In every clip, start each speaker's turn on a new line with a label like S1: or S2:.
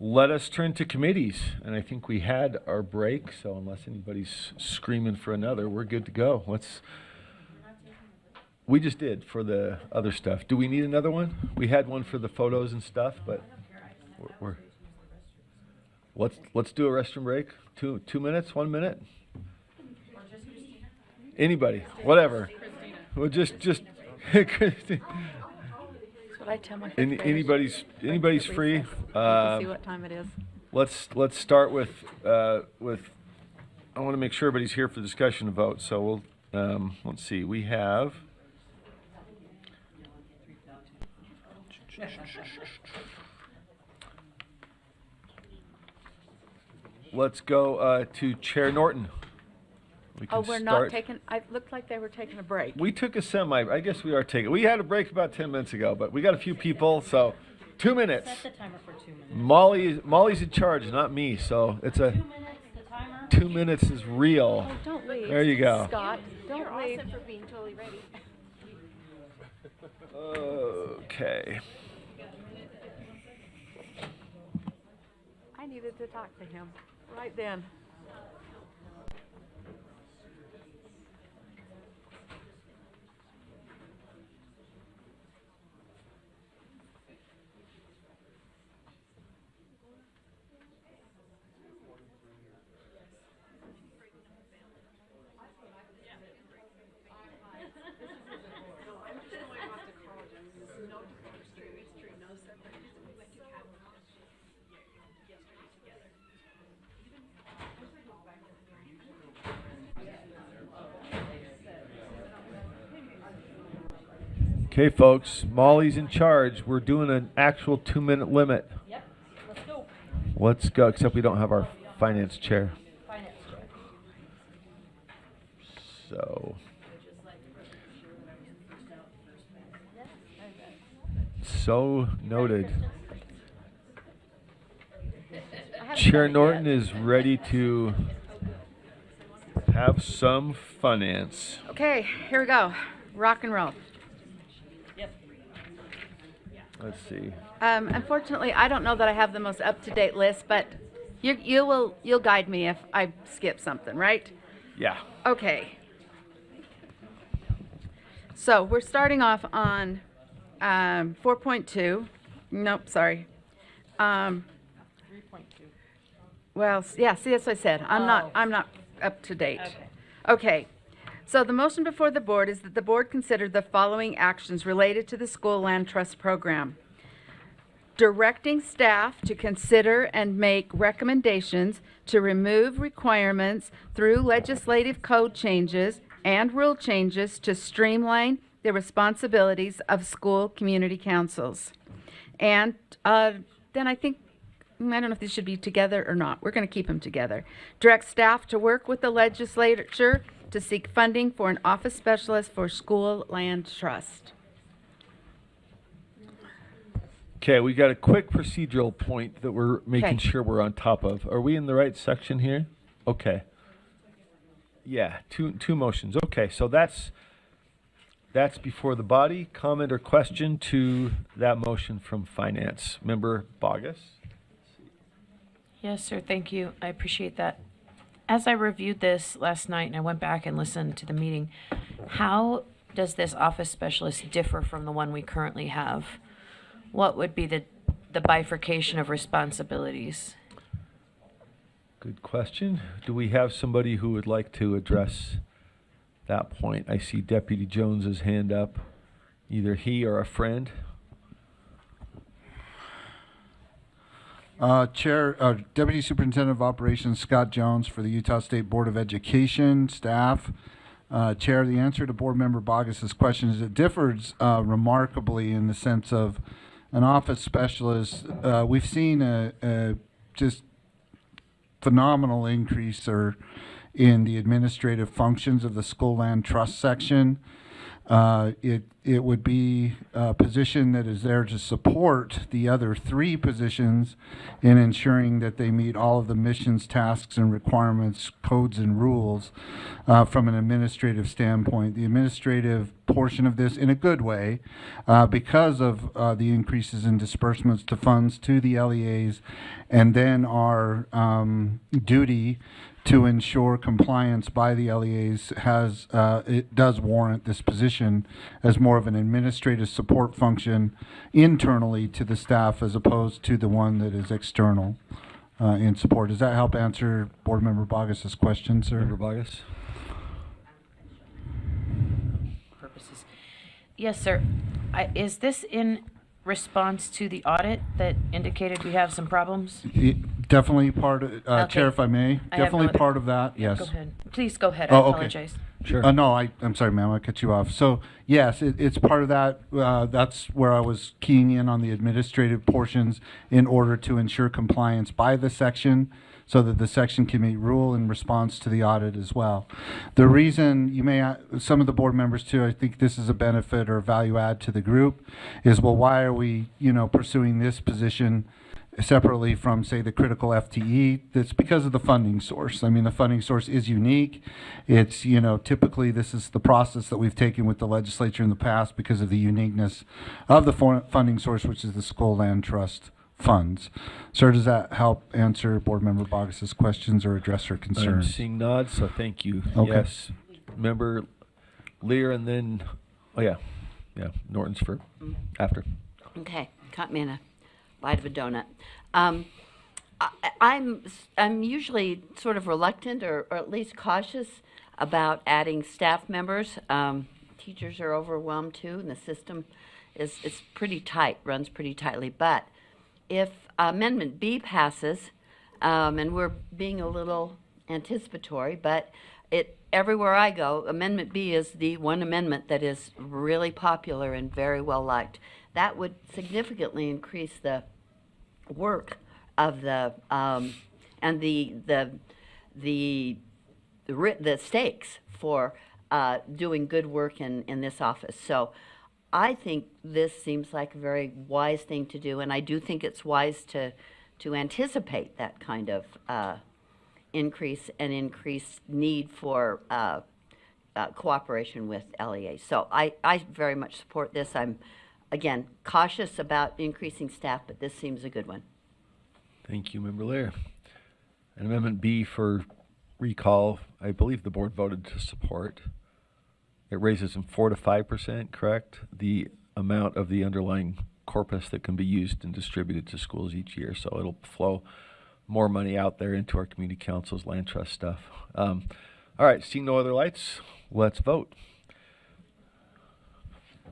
S1: let us turn to committees. And I think we had our break, so unless anybody's screaming for another, we're good to go. We just did for the other stuff. Do we need another one? We had one for the photos and stuff, but let's do a restroom break. 2 minutes, 1 minute. Anybody, whatever. We'll just.
S2: That's what I tell my
S1: anybody's free.
S2: see what time it is.
S1: Let's start with. I want to make sure everybody's here for discussion and vote. So we'll let's see. We have. Let's go to Chair Norton.
S2: We're not taking, it looked like they were taking a break.
S1: We took a I guess we are taking, we had a break about 10 minutes ago, but we got a few people, so 2 minutes.
S3: Set the timer for 2 minutes.
S1: Molly's in charge, not me, so it's a
S3: 2 minutes, the timer.
S1: 2 minutes is real.
S2: Oh, don't leave.
S1: There you go.
S2: Scott, don't
S4: You're
S2: leave.
S4: awesome for being totally ready.
S1: Okay.
S2: I needed to talk to him right then.
S1: Okay, folks, Molly's in charge. We're doing an actual 2-minute limit.
S3: Yep, let's go.
S1: Let's go, except we don't have our finance chair.
S3: Finance chair.
S1: So. So noted. Chair Norton is ready to have some finance.
S2: Okay, here we go. Rock and roll.
S1: Let's see.
S2: Unfortunately, I don't know that I have the most up-to-date list, but you'll guide me if I skip something, right?
S1: Yeah.
S2: Okay. So we're starting off on 4.2. Nope, sorry.
S3: 3.2.
S2: Well, yeah, see, that's what I said. I'm not up to date.
S3: Okay.
S2: Okay. So the motion before the board is that the board consider the following actions related to the School Land Trust Program. Directing staff to consider and make recommendations to remove requirements through legislative code changes and rule changes to streamline the responsibilities of school community councils. And then I think, I don't know if these should be together or not. We're going to keep them together. Direct staff to work with the legislature to seek funding for an office specialist for school land trust.
S1: Okay, we got a quick procedural point that we're making
S2: Okay.
S1: sure we're on top of. Are we in the right section here? Okay. Yeah, two motions. Okay, so that's before the body. Comment or question to that motion from Finance. Member Bogus?
S5: Yes, sir. Thank you. I appreciate that. As I reviewed this last night and I went back and listened to the meeting, how does this office specialist differ from the one we currently have? What would be the bifurcation of responsibilities?
S1: Good question. Do we have somebody who would like to address that point? I see Deputy Jones's hand up. Either he or a friend.
S6: Deputy Superintendent of Operations Scott Jones for the Utah State Board of Education staff. Chair, the answer to Board Member Bogus's question is it differs remarkably in the sense of an office specialist. We've seen a just phenomenal increase in the administrative functions of the school land trust section. It would be a position that is there to support the other three positions in ensuring that they meet all of the missions, tasks, and requirements, codes, and rules from an administrative standpoint. The administrative portion of this, in a good way, because of the increases in disbursements to funds to the LEAs, and then our duty to ensure compliance by the LEAs it does warrant this position as more of an administrative support function internally to the staff as opposed to the one that is external in support. Does that help answer Board Member Boggess's question, sir?
S1: Member Boggess?
S5: Purposes. Yes, sir. Is this in response to the audit that indicated we have some problems?
S6: Definitely part of,
S5: Okay.
S6: Chair, if I may,
S5: I have no
S6: definitely
S5: other-
S6: part of that, yes.
S5: Go ahead. Please go ahead. I
S6: Oh, okay.
S5: apologize.
S1: Sure.
S6: No, I'm sorry, ma'am, I cut you off. So, yes, it's part of that. That's where I was keying in on the administrative portions in order to ensure compliance by the section so that the section can meet rule in response to the audit as well. The reason you may, some of the board members too, I think this is a benefit or value add to the group, is, well, why are we, pursuing this position separately from, say, the critical FTE? That's because of the funding source. I mean, the funding source is unique. It's, typically this is the process that we've taken with the legislature in the past because of the uniqueness of the funding source, which is the School Land Trust funds. Sir, does that help answer Board Member Boggess's questions or address her
S1: I'm
S6: concerns?
S1: seeing nods, so thank you.
S6: Okay.
S1: Yes. Member Lear, and then, Norton's for after.
S4: Okay, caught me in a bite of a donut. I'm usually sort of reluctant or at least cautious about adding staff members. Teachers are overwhelmed too, and the system is pretty tight, runs pretty tightly. But if Amendment B passes, and we're being a little anticipatory, but everywhere I go, Amendment B is the one amendment that is really popular and very well liked. That would significantly increase the work of the and the stakes for doing good work in this office. So I think this seems like a very wise thing to do, and I do think it's wise to anticipate that kind of increased need for cooperation with LEA. So I very much support this. I'm, again, cautious about increasing staff, but this seems a good one.
S1: Thank you, Member Lear. And Amendment B for recall, I believe the board voted to support. It raises from 4 to 5%, correct? The amount of the underlying corpus that can be used and distributed to schools each year. So it'll flow more money out there into our community councils, land trust stuff. All right, seeing no other lights, let's vote.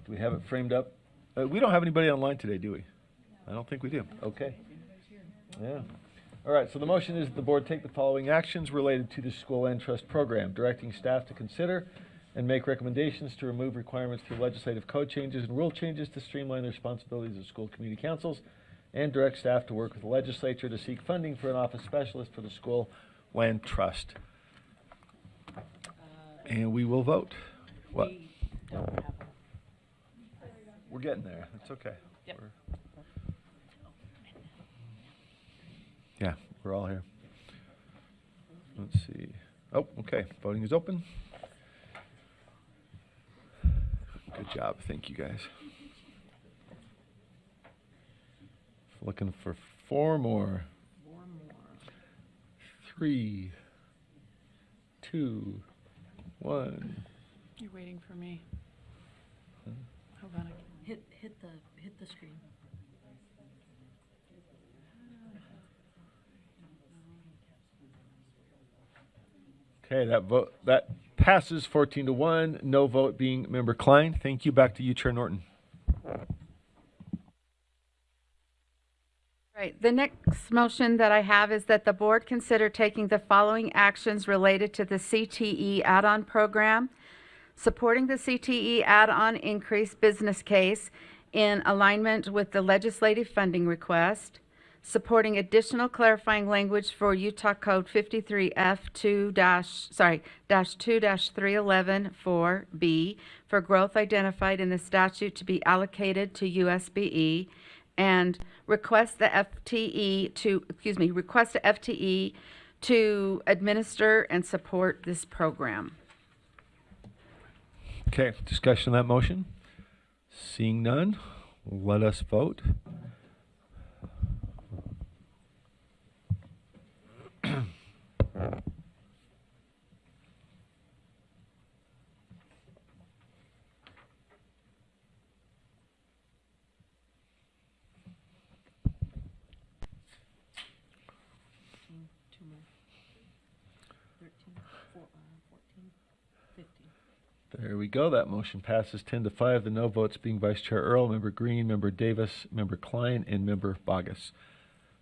S1: Do we have it framed up? We don't have anybody online today, do we? I don't think we do. Okay. Yeah. All right, so the motion is that the board take the following actions related to the School Land Trust Program, directing staff to consider and make recommendations to remove requirements through legislative code changes and rule changes to streamline the responsibilities of school community councils, and direct staff to work with the legislature to seek funding for an office specialist for the School Land Trust. And we will vote. What? We're getting there. It's okay.
S5: Yep.
S1: Yeah, we're all here. Let's see. Oh, okay. Voting is open. Good job. Thank you, guys. Looking for 4 more. 3, 2, 1.
S7: You're waiting for me. Hold on.
S3: Hit the screen.
S1: Okay, that passes 14 to 1. No vote being Member Klein. Thank you. Back to you, Chair Norton.
S2: Right, the next motion that I have is that the board consider taking the following actions related to the CTE add-on program, supporting the CTE add-on increase business case in alignment with the legislative funding request, supporting additional clarifying language for Utah Code 53F2-2-311-4B for growth identified in the statute to be allocated to USBE, and request the FTE to administer and support this program.
S1: Okay, discussion on that motion? Seeing none, let us vote.
S3: Two more. 13, 14, 15.
S1: There we go. That motion passes 10-5. The no votes being Vice Chair Earl, Member Green, Member Davis, Member Klein, and Member Bogus.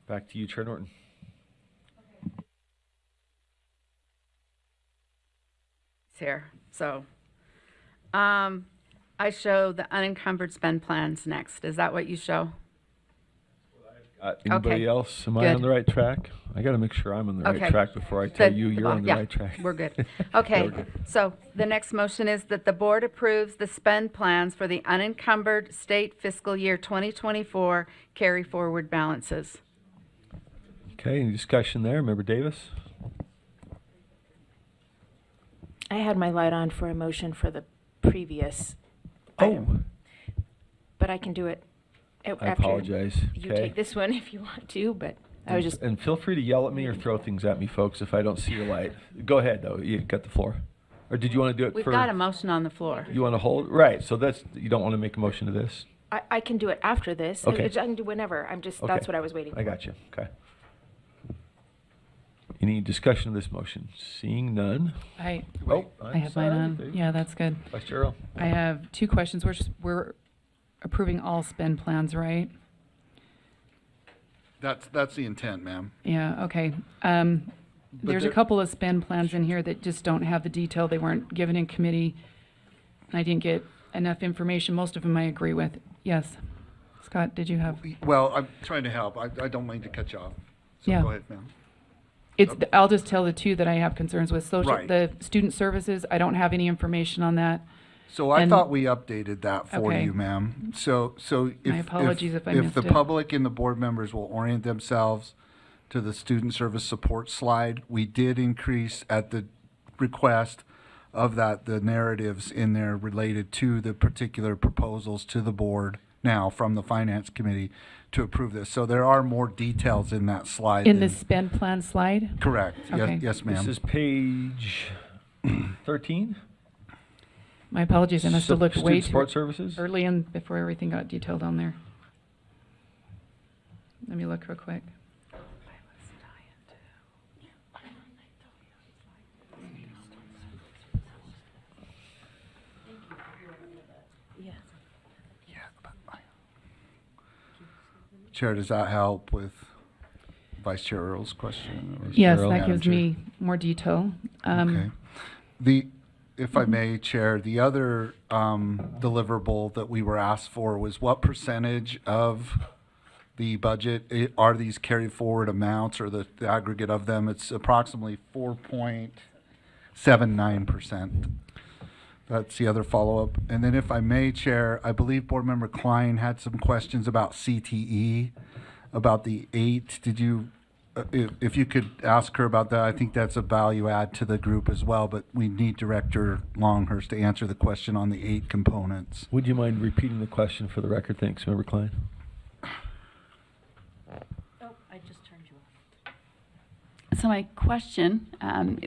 S1: Back to you, Chair Norton.
S2: Here, so, I show the unencumbered spend plans next. Is that what you show?
S1: Anybody
S2: Okay.
S1: else? Am I
S2: Good.
S1: on the right track? I got to make sure I'm on the
S2: Okay.
S1: right track before I tell
S2: The-
S1: you you're on the
S2: yeah,
S1: right track.
S2: We're good.
S1: Yeah,
S2: Okay,
S1: we're good.
S2: so the next motion is that the board approves the spend plans for the unencumbered state fiscal year 2024 carry forward balances.
S1: Okay, any discussion there? Member Davis?
S5: I had my light on for a motion for the previous
S1: Oh,
S5: item, but I can do it
S1: I
S5: after
S1: apologize.
S5: you
S1: Okay.
S5: take this one if you want to, but I was just,
S1: And feel free to yell at me or throw things at me, folks, if I don't see your light. Go ahead, though. You got the floor. Or did you want to do it
S2: We've
S1: for?
S2: got a motion on the floor.
S1: You want to hold? Right. So you don't want to make a motion to this?
S5: I can do it after this.
S1: Okay.
S5: I can do whenever. That's
S1: Okay.
S5: what I was waiting for.
S1: I got you. Okay. Any discussion of this motion? Seeing none.
S7: I
S1: Oh,
S7: I
S1: I'm
S7: have mine
S1: sorry.
S7: on.
S1: There you
S7: Yeah, that's good.
S1: go. Vice Chair Earl.
S7: I have two questions. We're approving all spend plans, right?
S6: That's the intent, ma'am.
S7: Yeah, okay.
S6: But
S7: There's a
S6: there-
S7: couple of spend plans in here that just don't have the detail. They weren't given in committee. And I didn't get enough information. Most of them I agree with. Yes. Scott, did you have?
S6: Well, I'm trying to help. I don't mean to cut you off. So
S7: Yeah.
S6: go ahead, ma'am.
S7: I'll just tell the two that I have concerns with.
S6: Right.
S7: The student services, I don't have any information on that.
S6: So I
S7: And-
S6: thought we updated that for
S7: Okay.
S6: you, ma'am. So if.
S7: My apologies if I
S6: If
S7: missed
S6: the
S7: it.
S6: public and the board members will orient themselves to the student service support slide, we did increase at the request of that, the narratives in there related to the particular proposals to the board now from the finance committee to approve this. So there are more details in that slide.
S7: In the
S6: than-
S7: spend plan slide?
S6: Correct.
S7: Okay.
S6: Yes,
S1: This
S6: ma'am.
S1: is page 13.
S7: My apologies, I must have looked way
S1: Student
S7: too
S1: support services.
S7: early in before everything got detailed on there. Let me look real quick.
S6: Chair, does that help with Vice Chair Earl's question? or-
S7: Yes,
S1: Cheryl.
S7: that gives
S6: Madam
S7: me more detail.
S6: Okay. If I may, Chair, the other deliverable that we were asked for was what percentage of the budget are these carry forward amounts or the aggregate of them? It's approximately 4.79%. That's the other follow-up. And then if I may, Chair, I believe Board Member Klein had some questions about CTE, about the 8. Did you, if you could ask her about that, I think that's a value add to the group as well, but we need Director Longhurst to answer the question on the 8 components.
S1: Would you mind repeating the question for the record? Thanks, Member Klein.
S3: Oh, I just turned you off.
S8: So my question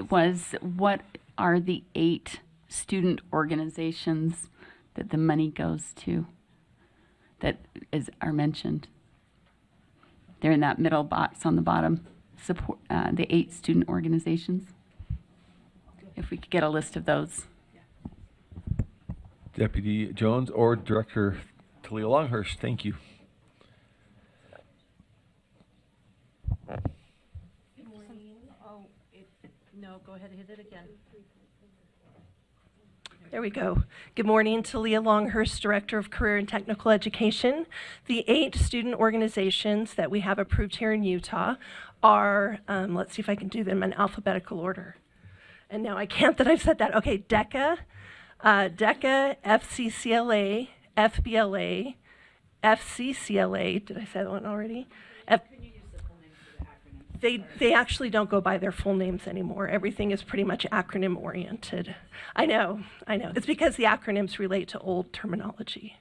S8: was, what are the 8 student organizations that the money goes to that are mentioned? They're in that middle box on the bottom, support the 8 student organizations. If we could get a list of those.
S1: Deputy Jones or Director Talia Longhurst, thank you.
S3: Oh, no, go ahead, hit it again.
S9: There we go. Good morning, Talia Longhurst, Director of Career and Technical Education. The 8 student organizations that we have approved here in Utah are, let's see if I can do them in alphabetical order. And now I can't that I've said that. Okay, DECA, FCCLA, FBLA, FCCLA, did I say that one already? They actually don't go by their full names anymore. Everything is pretty much acronym oriented. I know. It's because the acronyms relate to old terminology.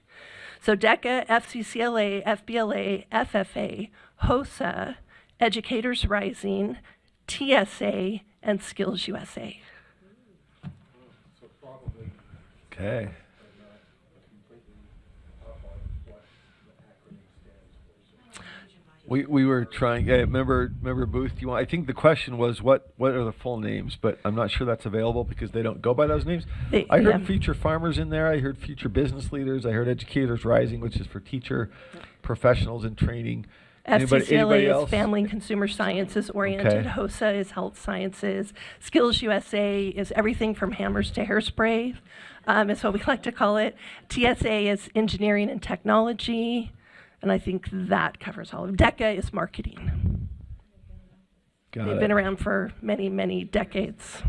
S9: So DECA, FCCLA, FBLA, FFA, HOSA, Educators Rising, TSA, and Skills USA.
S1: Okay. We were trying. Remember Booth. I think the question was what are the full names, but I'm not sure that's available because they don't go by those names. I heard future farmers in there. I heard future business leaders. I heard Educators Rising, which is for teacher professionals in training. Anybody
S9: FCCLA
S1: else?
S9: is Family and Consumer Sciences oriented.
S1: Okay.
S9: HOSA is Health Sciences. Skills USA is everything from hammers to hairspray, is what we like to call it. TSA is Engineering and Technology. And I think that covers all of it. DECA is marketing.
S1: Got
S9: They've
S1: it.
S9: been around for many, many decades.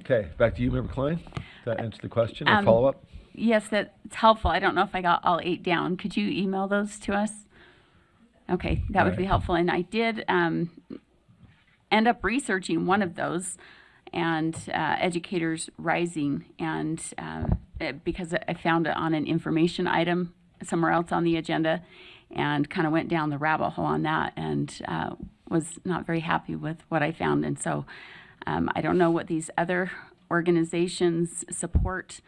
S1: Okay, back to you, Member Klein. Does that answer the question or
S8: Um,
S1: follow up?
S8: Yes, that's helpful. I don't know if I got all 8 down. Could you email those to us? Okay, that would be
S1: Alright.
S8: helpful. And I did end up researching one of those, and Educators Rising, and because I found it on an information item somewhere else on the agenda, and kind of went down the rabbit hole on that, and was not very happy with what I found. And so I don't know what these other organizations support,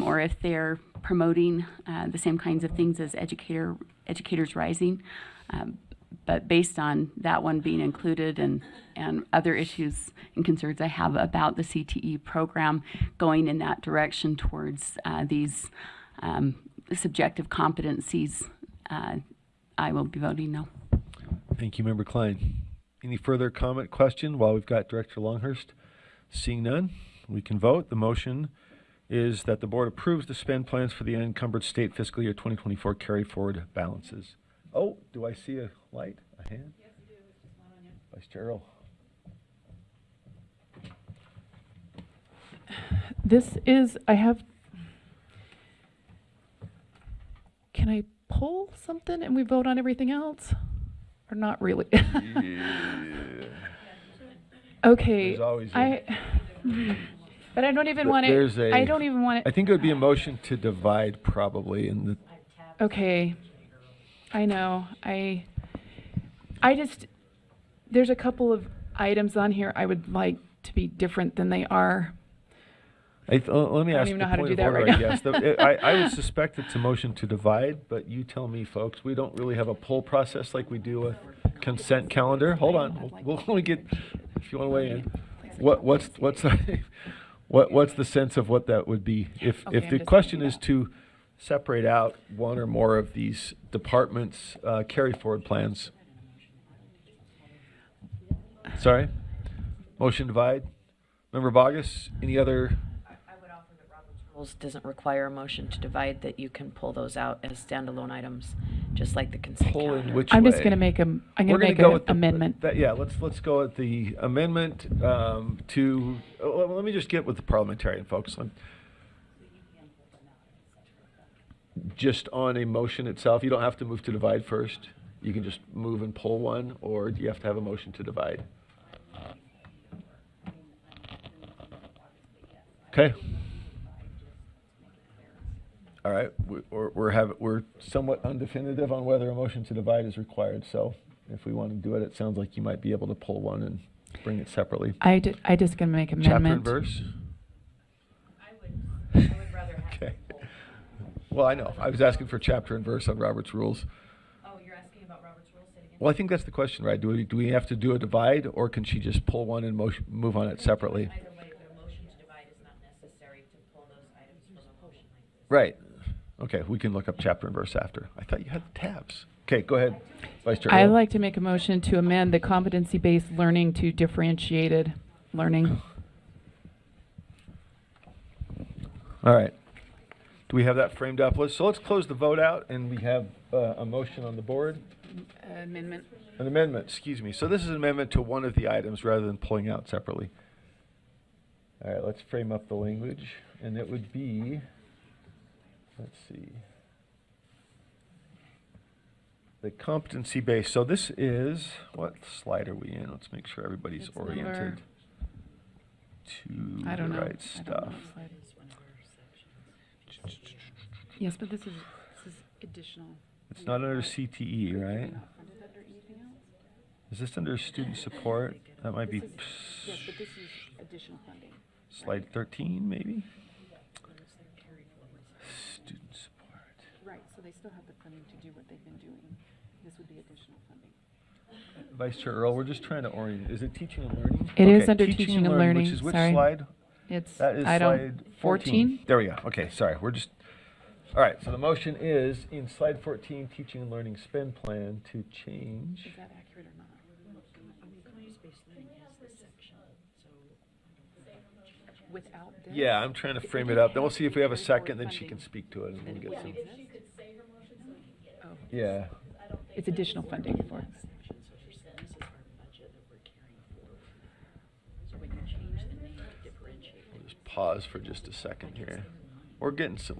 S8: or if they're promoting the same kinds of things as Educators Rising. But based on that one being included and other issues and concerns I have about the CTE program going in that direction towards these subjective competencies, I will be voting no.
S1: Thank you, Member Klein. Any further comment, question while we've got Director Longhurst? Seeing none, we can vote. The motion is that the board approves the spend plans for the unencumbered state fiscal year 2024 carry forward balances. Oh, do I see a light, a hand? Yes, you do. It's just not on you. Vice Chair Earl.
S7: This is, can I pull something and we vote on everything else? Or not really? Okay.
S1: There's always a-
S7: But I don't even
S1: Th-
S7: want
S1: there's
S7: to,
S1: a-
S7: I don't even want
S1: I
S7: to,
S1: think it would be a motion to divide probably in the,
S7: okay. I know, I just, there's a couple of items on here I would like to be different than they are.
S1: let me
S7: I don't
S1: ask
S7: even
S1: the
S7: know how to
S1: point
S7: do
S1: of
S7: that
S1: order,
S7: right
S1: I
S7: now.
S1: guess. I would suspect it's a motion to divide, but you tell me, folks. We don't really have a poll process like we do a consent calendar. Hold on, we'll get, if you want to weigh in. What's the sense of what that would be? If
S7: Okay, I'm
S1: the
S7: just
S1: question
S7: looking
S1: is to separate out one or more of these departments' carry forward plans. Sorry? Motion divide? Member Bogus, any other?
S5: I would offer that Robert's Rules doesn't require a motion to divide, that you can pull those out as standalone items, just like the consent
S1: Pull in
S5: calendar.
S1: which
S7: I'm just
S1: way?
S7: going to make I'm
S1: We're
S7: going to
S1: gonna
S7: make
S1: go
S7: an
S1: with the
S7: amendment.
S1: Yeah, let's go with the amendment to. Let me just get with the parliamentarian folks. Just on a motion itself, you don't have to move to divide first. You can just move and pull one, or do you have to have a motion to divide? Okay. All right, we're somewhat undefinitive on whether a motion to divide is required, so if we want to do it, it sounds like you might be able to pull one and bring it separately.
S7: I just going to make
S1: Chapter and
S7: amendment.
S1: verse?
S5: I would rather have.
S1: Okay. Well, I know, I was asking for chapter and verse on Robert's rules.
S5: Oh, you're asking about Robert's Rules? Say it again.
S1: Well, I think that's the question, right? Do we have to do a divide, or can she just pull one and move on it separately?
S5: Either way, the motion to divide is not necessary to pull those items from a motion like this.
S1: Right. Okay, we can look up chapter and verse after. I thought you had the tabs. Okay, go ahead, Vice Chair.
S7: I'd
S1: Earl.
S7: like to make a motion to amend the competency-based learning to differentiated learning.
S1: All right. Do we have that framed up? Let's close the vote out, and we have a motion on the board.
S7: Amendment.
S1: An amendment, excuse me. So this is an amendment to one of the items rather than pulling out separately. All right, let's frame up the language, and it would be, let's see, the competency base. So this is, what slide are we in? Let's make sure everybody's
S7: It's number-
S1: oriented to
S7: I don't
S1: the
S7: know.
S1: right
S7: I don't know
S1: stuff.
S7: what slide it is. Yes, but this is additional.
S1: It's not under CTE, right? Is this under student support? That might be
S7: Yes, but this is additional funding.
S1: slide 13, maybe? Student support.
S7: Right, so they still have the funding to do what they've been doing. This would be additional funding.
S1: Vice Chair Earl, we're just trying to orient. Is it teaching and learning?
S7: It is
S1: Okay,
S7: under teaching and learning,
S1: which is which
S7: sorry.
S1: slide?
S7: It's
S1: That is
S7: item
S1: slide
S7: 14.
S1: There we go. Okay, sorry. We're just, all right, so the motion is in slide 14, teaching and learning spend plan to change.
S7: Is that accurate or not?
S3: Values-based learning has this section, so.
S7: Without this?
S1: Yeah, I'm trying to frame it up. Then we'll see if we have a second, then she can speak to it and we'll get some.
S7: Oh,
S1: Yeah.
S7: it's additional funding for.
S3: Section, so you're saying this is our budget that we're carrying forward. So when you change the name to differentiate.
S1: We'll just pause for just a second here. We're getting some,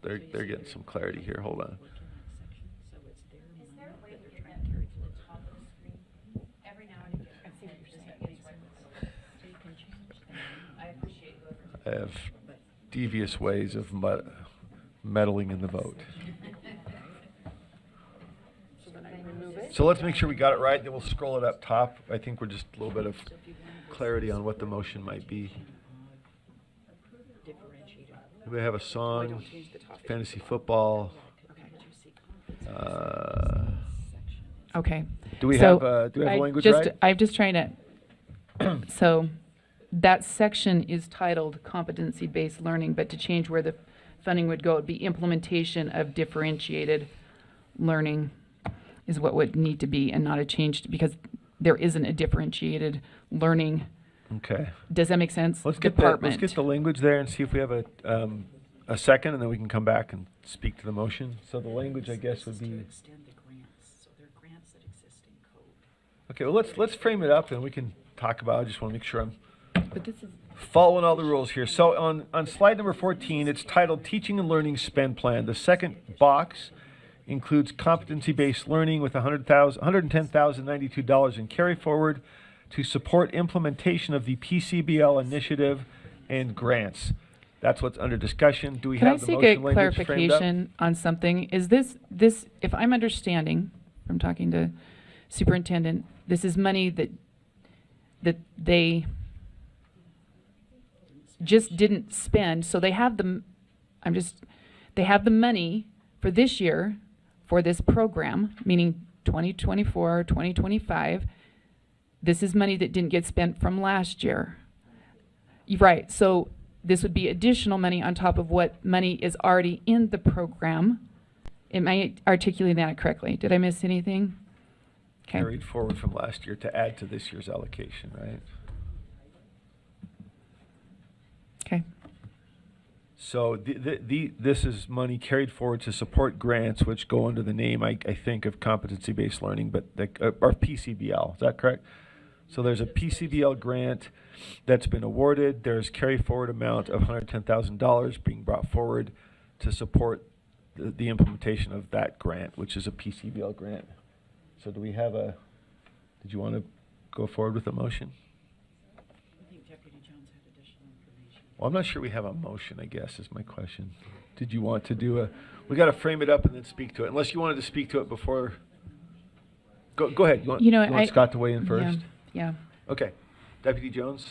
S1: they're getting some clarity here. Hold on.
S3: So it's their money that they're trying to carry forward.
S7: Every now and again, I see what you're saying.
S3: So you can change the name.
S7: I appreciate whoever.
S1: I have devious ways of meddling in the vote.
S7: So then I remove it.
S1: So let's make sure we got it right, then we'll scroll it up top. I think we're just a little bit of clarity on what the motion might be.
S3: Differentiated.
S1: Do we have a song,
S7: don't change the topic.
S1: fantasy football?
S7: Okay.
S1: Do we have language right?
S7: I'm just trying to, so that section is titled competency-based learning, but to change where the funding would go, it'd be implementation of differentiated learning is what would need to be, and not a change, because there isn't a differentiated learning.
S1: Okay.
S7: Does that make sense?
S1: Let's get the language there and see if we have a second, and then we can come back and speak to the motion. So the language, I guess, would
S3: To
S1: be,
S3: extend the grants, so there are grants that exist in code.
S1: okay, well, let's frame it up and we can talk about it. I just want to make sure I'm
S7: But this is,
S1: following all the rules here. So on slide number 14, it's titled Teaching and Learning Spend Plan. The second box includes competency-based learning with $110,092 in carry forward to support implementation of the PCBL initiative and grants. That's what's under discussion. Do we
S7: can I
S1: have the
S7: seek a
S1: motion language framed up?
S7: clarification on something? Is this, if I'm understanding from talking to superintendent, this is money that they just didn't spend, so they have they have the money for this year for this program, meaning 2024, 2025. This is money that didn't get spent from last year. You're right, so this would be additional money on top of what money is already in the program. Am I articulating that correctly? Did I miss anything? Okay.
S1: Carried forward from last year to add to this year's allocation, right?
S7: Okay.
S1: So this is money carried forward to support grants, which go under the name, I think, of competency-based learning, but or PCBL. Is that correct? So there's a PCBL grant that's been awarded. There's carry forward amount of $110,000 being brought forward to support the implementation of that grant, which is a PCBL grant. So do we have did you want to go forward with a motion?
S3: I think Deputy Jones had additional information.
S1: Well, I'm not sure we have a motion, I guess, is my question. Did you want to do we got to frame it up and then speak to it, unless you wanted to speak to it before. Go ahead. You want Scott to weigh in first?
S7: Yeah.
S1: Okay. Deputy Jones?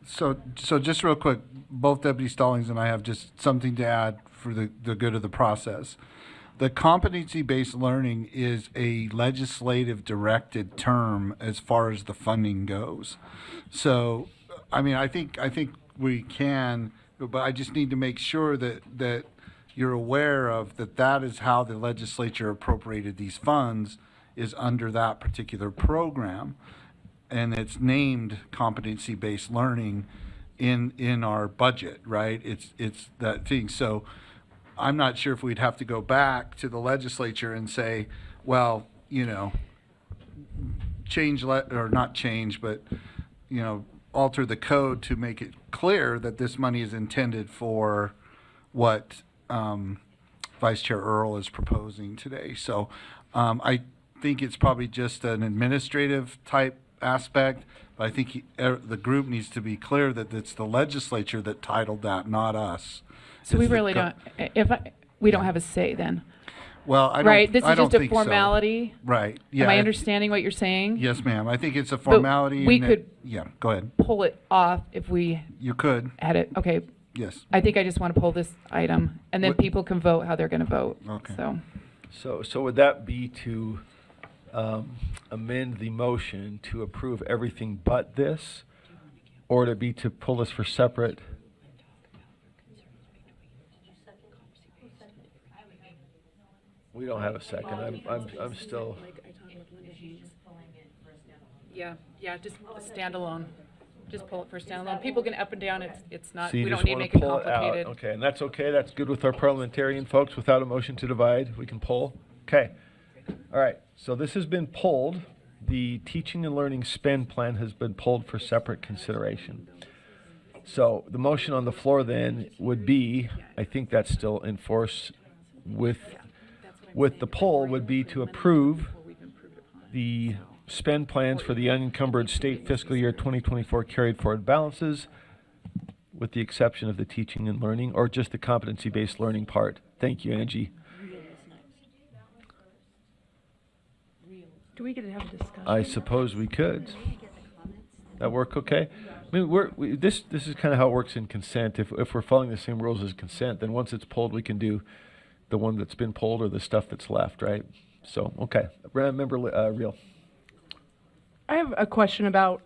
S6: So just real quick, both Deputy Stallings and I have just something to add for the good of the process. The competency-based learning is a legislative directed term as far as the funding goes. So, I mean, I think we can, but I just need to make sure that you're aware of that is how the legislature appropriated these funds, is under that particular program. And it's named competency-based learning. in our budget, right? It's that thing. So I'm not sure if we'd have to go back to the legislature and say, well, change or not change, but alter the code to make it clear that this money is intended for what Vice Chair Earl is proposing today. So I think it's probably just an administrative type aspect, but I think the group needs to be clear that it's the legislature that titled that, not us.
S7: So we
S6: It's the
S7: really don't, we don't have a say then,
S6: Well, I don't.
S7: right? This
S6: I
S7: is
S6: don't
S7: just a
S6: think so.
S7: formality.
S6: Right. Yeah.
S7: Am I understanding what you're saying?
S6: Yes, ma'am. I think it's a formality.
S7: we
S6: and that-
S7: could-
S6: Yeah. Go ahead.
S7: Pull it off if we
S6: You could.
S7: had it, okay.
S6: Yes.
S7: I think I just want to pull this item, and then
S6: What-
S7: people can vote how they're going to vote.
S6: Okay.
S7: So,
S1: would that be to amend the motion to approve everything but this, or to be to pull this for separate? We don't have a second. I'm still.
S7: yeah, just standalone. Just pull it for standalone. People can up and down, it's not,
S1: So you
S7: we don't
S1: just
S7: need to
S1: wanna
S7: make it
S1: pull it out.
S7: complicated.
S1: Okay, and that's okay. That's good with our parliamentarian folks. Without a motion to divide, we can pull. Okay. All right. So this has been pulled. The teaching and learning spend plan has been pulled for separate consideration. So the motion on the floor then would be, I think that's still in force with the poll, would be to approve the spend plans for the unencumbered state fiscal year 2024 carried forward balances, with the exception of the teaching and learning, or just the competency-based learning part. Thank you, Angie.
S9: Do we get to have a discussion?
S1: I suppose we could. That work okay? I mean, this is kind of how it works in consent. If we're following the same rules as consent, then once it's pulled, we can do the one that's been pulled or the stuff that's left, right? So, okay. Remember, Real.
S10: I have a question about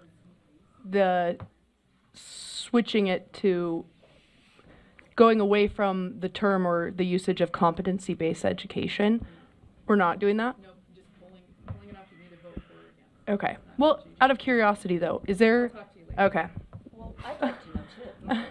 S10: the switching it to going away from the term or the usage of competency-based education. We're not doing that?
S7: No, just pulling it off, you need to vote for it again.
S10: Okay. Well, out of curiosity though, is there,
S7: Talk to you later.
S10: okay.
S4: Well, I'd like to know too.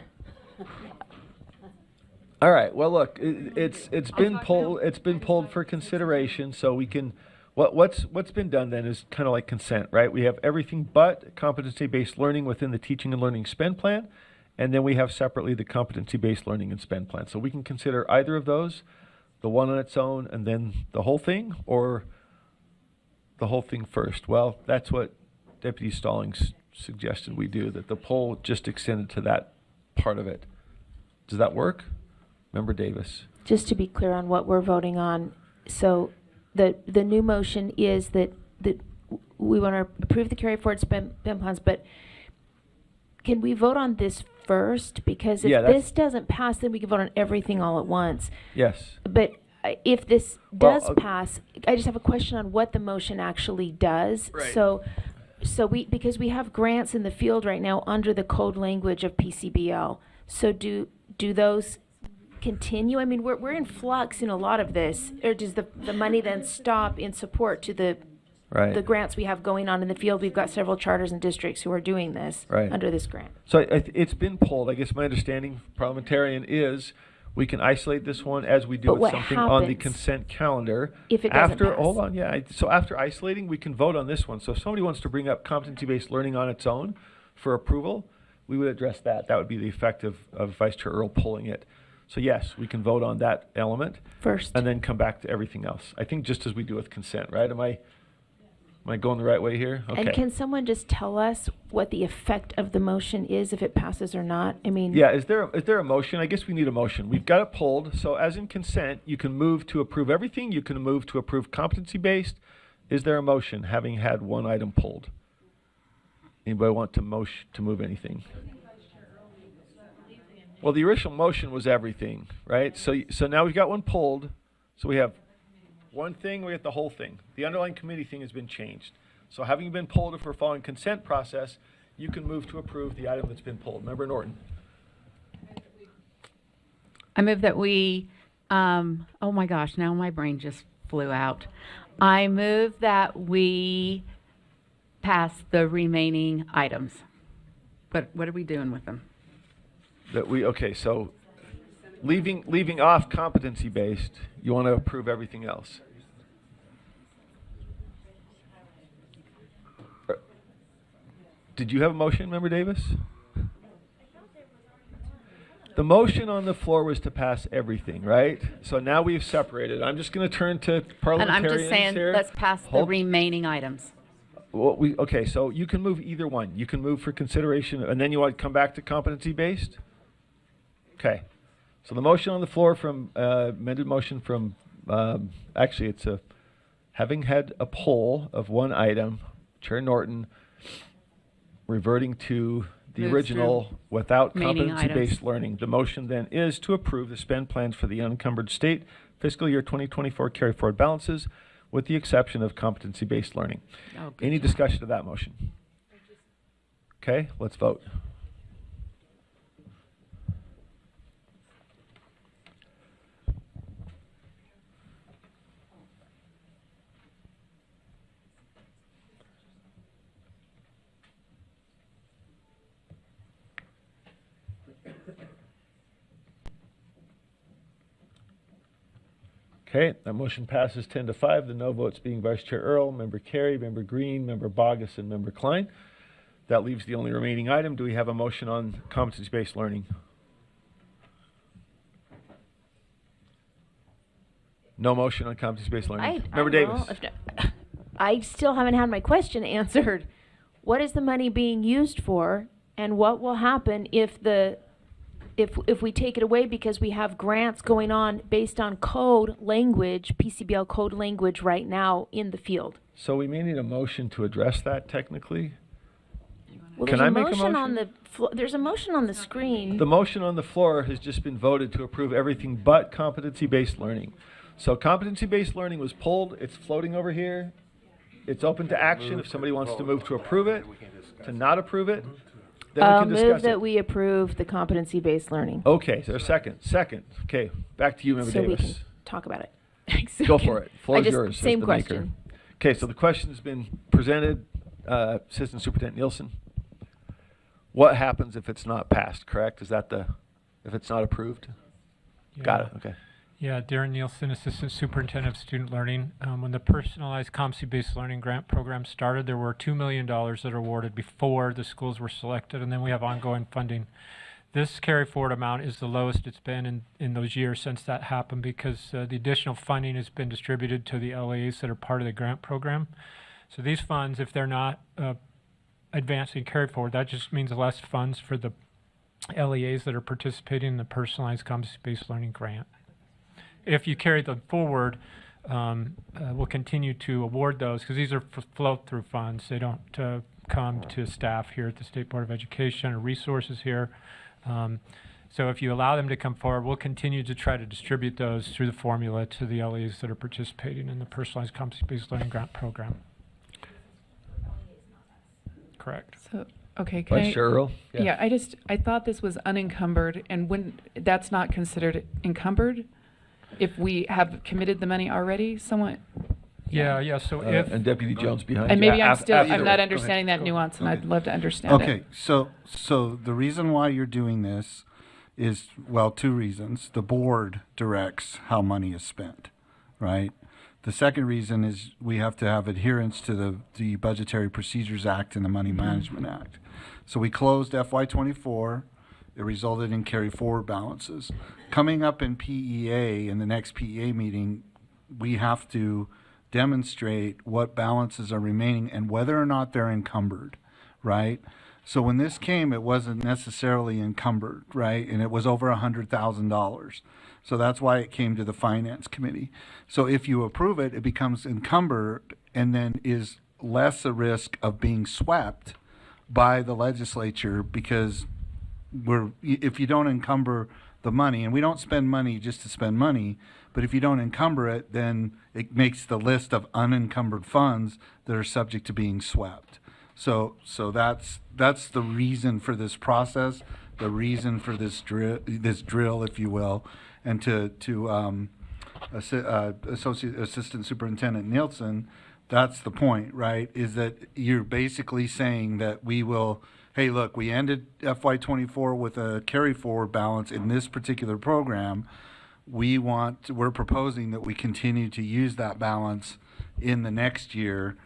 S1: All right. Well, look, it's been pulled. It's been pulled for consideration, so we can. What's been done then is kind of like consent, right? We have everything but competency-based learning within the teaching and learning spend plan, and then we have separately the competency-based learning and spend plan. So we can consider either of those, the one on its own, and then the whole thing, or the whole thing first. Well, that's what Deputy Stallings suggested we do. That the poll just extended to that part of it. Does that work? Member Davis.
S11: Just to be clear on what we're voting on, so the new motion is that we want to approve the carry forward spend plans, but can we vote on this first? Because if
S1: Yeah, that's-
S11: this doesn't pass, then we can vote on everything all at once.
S1: Yes.
S11: But if this
S1: Well,
S11: does pass, I just have a question on what the motion actually does.
S1: Right.
S11: So because we have grants in the field right now under the code language of PCBL. So do those continue? I mean, we're in flux in a lot of this, or does the money then stop in support to the
S1: Right.
S11: grants we have going on in the field? We've got several charters and districts who are doing this
S1: Right.
S11: under this grant.
S1: So it's been pulled. I guess my understanding, parliamentarian, is we can isolate this one as we do
S11: But
S1: with
S11: what
S1: something on the
S11: happens
S1: consent calendar.
S11: if it doesn't
S1: after,
S11: pass?
S1: Hold on, yeah. So after isolating, we can vote on this one. So if somebody wants to bring up competency-based learning on its own for approval, we would address that. That would be the effect of Vice Chair Earl pulling it. So yes, we can vote on that element
S11: First.
S1: and then come back to everything else. I think just as we do with consent, right? Am I going the right way here? Okay.
S11: And can someone just tell us what the effect of the motion is if it passes or not? I mean,
S1: Yeah, is there a motion? I guess we need a motion. We've got it pulled, so as in consent, you can move to approve everything, you can move to approve competency-based. Is there a motion, having had one item pulled? Anybody want to move anything? Well, the original motion was everything, right? So now we've got one pulled, so we have one thing, we have the whole thing. The underlying committee thing has been changed. So having been pulled, if we're following consent process, you can move to approve the item that's been pulled. Member Norton.
S2: I move that we, oh my gosh, now my brain just flew out. I move that we pass the remaining items. But what are we doing with them?
S1: That we, okay, so leaving off competency-based, you want to approve everything else? Did you have a motion, Member Davis? The motion on the floor was to pass everything, right? So now we've separated. I'm just going to turn to
S2: And
S1: parliamentarians
S2: I'm just saying,
S1: here.
S2: let's pass the
S1: Hold-
S2: remaining items.
S1: Okay, so you can move either one. You can move for consideration, and then you want to come back to competency-based? Okay. So the motion on the floor from, amended motion from, actually, it's having had a poll of one item, Chair Norton reverting to the
S2: Move
S1: original without
S2: remaining
S1: competency-based
S2: items.
S1: learning. The motion then is to approve the spend plans for the unencumbered state fiscal year 2024 carry forward balances with the exception of competency-based learning.
S2: Oh, good
S1: Any
S2: job.
S1: discussion of that motion? Okay, let's vote. Okay, that motion passes 10-5. The no votes being Vice Chair Earl, Member Carey, Member Green, Member Bogus, and Member Klein. That leaves the only remaining item. Do we have a motion on competency-based learning? No motion on competency-based learning. Member Davis.
S11: I still haven't had my question answered. What is the money being used for, and what will happen if we take it away because we have grants going on based on code language, PCBL code language right now in the field?
S1: So we may need a motion to address that technically.
S11: Well,
S1: Can
S11: there's
S1: I make a
S11: motion on
S1: motion?
S11: the there's a motion on the screen.
S1: The motion on the floor has just been voted to approve everything but competency-based learning. So competency-based learning was pulled. It's floating over here. It's open to action if somebody wants to move to approve it, to not approve it. Then we
S11: I'll
S1: can
S11: move
S1: discuss
S11: that
S1: it.
S11: we approve the competency-based learning.
S1: Okay, so second. Okay, back to you, Member
S11: So we
S1: Davis.
S11: can talk about it. So
S1: Go
S11: can-
S1: for it. Floor
S11: I
S1: is
S11: just-
S1: yours. as
S11: Same
S1: the maker.
S11: question.
S1: Okay, so the question has been presented. Assistant Superintendent Nielsen. What happens if it's not passed, correct? Is that if it's not approved? Got it, okay.
S12: Yeah, Darren Nielsen, Assistant Superintendent of Student Learning. When the Personalized Competency-Based Learning Grant Program started, there were $2 million that are awarded before the schools were selected, and then we have ongoing funding. This carry forward amount is the lowest it's been in those years since that happened because the additional funding has been distributed to the LEAs that are part of the grant program. So these funds, if they're not advancing carried forward, that just means less funds for the LEAs that are participating in the Personalized Competency-Based Learning Grant. If you carry them forward, we'll continue to award those because these are flow-through funds. They don't come to staff here at the State Board of Education or resources here. So if you allow them to come forward, we'll continue to try to distribute those through the formula to the LEAs that are participating in the Personalized Competency-Based Learning Grant Program. Correct.
S7: So, okay, can
S1: Vice Chair Earl?
S7: Yeah, I thought this was unencumbered, and when, that's not considered encumbered? If we have committed the money already, somewhat?
S12: Yeah, so if...
S1: And Deputy Jones behind
S7: And
S1: you.
S7: maybe
S1: After-
S7: I'm
S1: go
S7: not
S1: ahead.
S7: understanding that nuance, and I'd love to understand it.
S6: Okay, so the reason why you're doing this is, well, two reasons. The board directs how money is spent, right? The second reason is we have to have adherence to the Budgetary Procedures Act and the Money Management Act. So we closed FY24. It resulted in carry forward balances. Coming up in PEA, in the next PEA meeting, we have to demonstrate what balances are remaining and whether or not they're encumbered, right? So when this came, it wasn't necessarily encumbered, right? And it was over $100,000. So that's why it came to the Finance Committee. So if you approve it, it becomes encumbered and then is less a risk of being swept by the legislature because if you don't encumber the money, and we don't spend money just to spend money, but if you don't encumber it, then it makes the list of unencumbered funds that are subject to being swept. So that's the reason for this process, the reason for this drill, if you will, and to Assistant Superintendent Nielsen, That's the point, right? Is that you're basically saying that we will, hey, look, we ended FY24 with a carry forward balance in this particular program. We're proposing that we continue to use that balance in the next year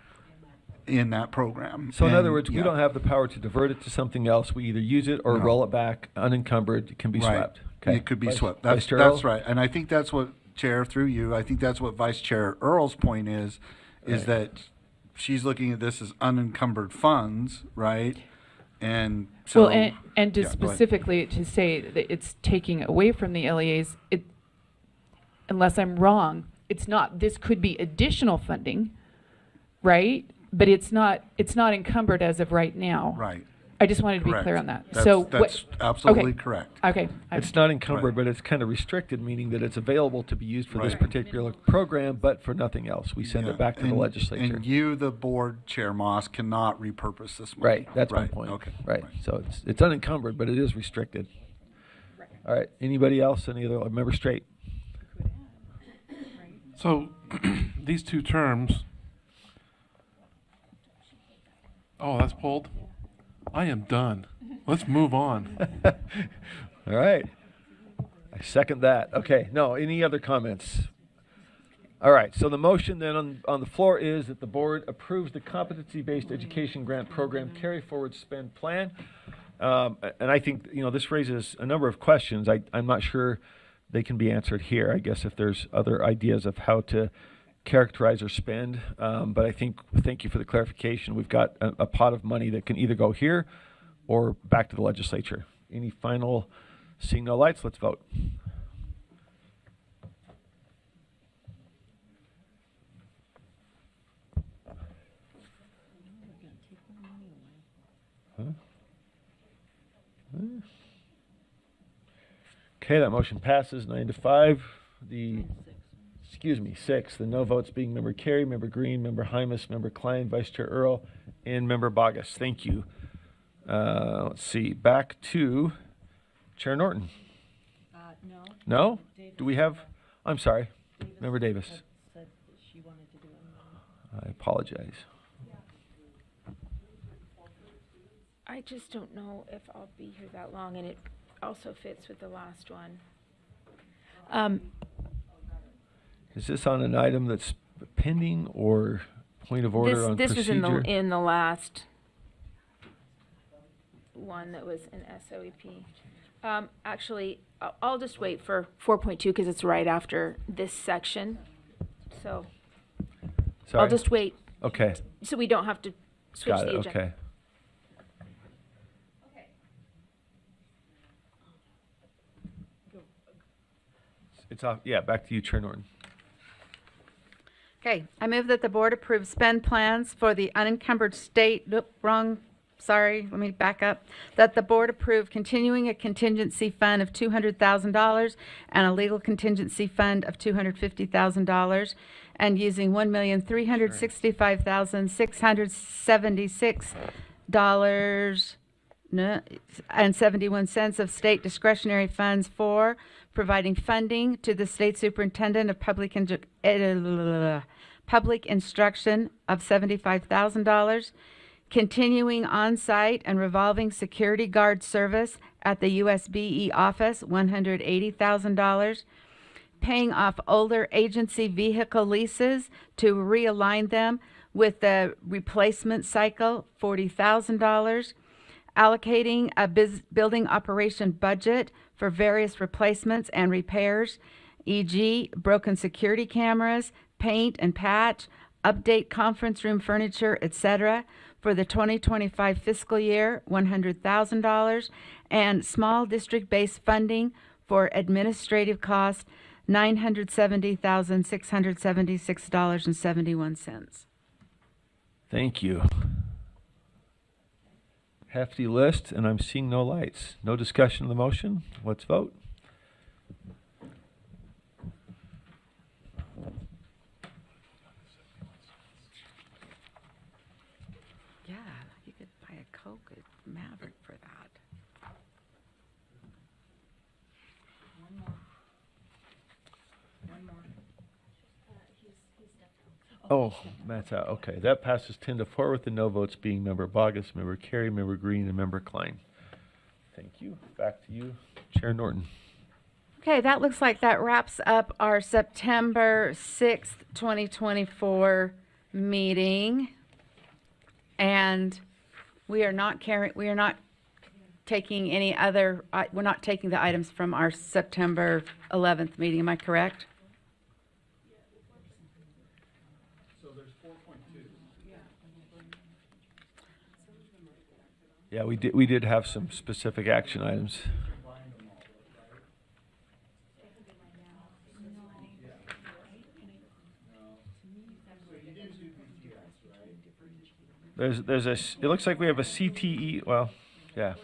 S6: in that program.
S1: So in
S6: And,
S1: other words, we
S6: yeah.
S1: don't have the power to divert it to something else. We either use it or
S6: No.
S1: roll it back unencumbered. It can be
S6: Right.
S1: swept. Okay.
S6: It could be
S1: Vice-
S6: swept.
S1: Vice
S6: That's
S1: Chair Earl?
S6: right. And I think that's what, Chair, through you, I think that's what Vice Chair Earl's point is
S1: Right.
S6: that she's looking at this as unencumbered funds, right? And so.
S7: Well, and to
S6: yeah, go ahead.
S7: specifically to say that it's taking away from the LEAs, unless I'm wrong, it's not, this could be additional funding, right? But it's not encumbered as of right now.
S6: Right.
S7: I just wanted to be
S6: Correct.
S7: clear on that.
S6: That's-
S7: So
S6: that's
S7: what,
S6: absolutely
S7: okay.
S6: correct.
S7: Okay.
S1: It's not encumbered,
S6: Right.
S1: but it's kind of restricted, meaning that it's available to be used for this
S6: Right.
S1: particular program, but for nothing else. We send
S6: Yeah.
S1: it back to the
S6: And-
S1: legislature.
S6: And you, the board chair Moss, cannot repurpose this money.
S1: Right, that's my
S6: Right,
S1: point.
S6: Okay.
S1: Right, so it's unencumbered, but it is restricted. All right, anybody else, any other, member Straight?
S13: So, these two terms. Oh, that's pulled? I am done. Let's move on.
S1: All right. I second that. Okay, no, any other comments? All right, so the motion then on the floor is that the board approves the competency-based education grant program carry forward spend plan. And I think, this raises a number of questions. I'm not sure they can be answered here. I guess if there's other ideas of how to characterize or spend. But I think, thank you for the clarification. We've got a pot of money that can either go here or back to the legislature. Any final, seeing no lights, let's vote. Huh? Okay, that motion passes 9-5. Six. The no votes being Member Carey, Member Green, Member Hymas, Member Klein, Vice Chair Earl, and Member Bogus. Thank you. Let's see, back to Chair Norton.
S3: No.
S1: No? Do we have, I'm sorry, Member Davis.
S3: Said that she wanted to do it.
S1: I apologize.
S11: I just don't know if I'll be here that long, and it also fits with the last one.
S1: Is this on an item that's pending or point of order on
S11: This was
S1: procedure?
S11: in the last one that was in SOEP. Actually, I'll just wait for 4.2 because it's right after this section. So
S1: Sorry.
S11: I'll just wait
S1: Okay,
S11: so we don't have to switch
S1: got
S11: the
S1: it,
S11: agenda.
S1: okay. It's off, yeah, back to you, Chair Norton.
S2: Okay, I move that the board approve spend plans for the unencumbered state, sorry, let me back up. That the board approve continuing a contingency fund of $200,000 and a legal contingency fund of $250,000 and using $1,365,676 and 71 cents of state discretionary funds for providing funding to the state superintendent of public instruction of $75,000, continuing on-site and revolving security guard service at the USBE office, $180,000, paying off older agency vehicle leases to realign them with the replacement cycle, $40,000, allocating a building operation budget for various replacements and repairs, e.g. broken security cameras, paint and patch, update conference room furniture, etc., for the 2025 fiscal year, $100,000, and small district-based funding for administrative costs, $970,676.71.
S1: Thank you. Hefty list, and I'm seeing no lights. No discussion of the motion. Let's vote.
S2: Yeah, you could buy a Coke at Maverick for that.
S1: Oh, Matt's out. Okay, that passes 10-4 with the no votes being Member Bogus, Member Carey, Member Green, and Member Klein. Thank you. Back to you, Chair Norton.
S2: Okay, that looks like that wraps up our September 6th, 2024 meeting. And we are not taking any other, we're not taking the items from our September 11th meeting, am I correct?
S1: Yeah, we did have some specific action items. It looks like we have a CTE, well, yeah.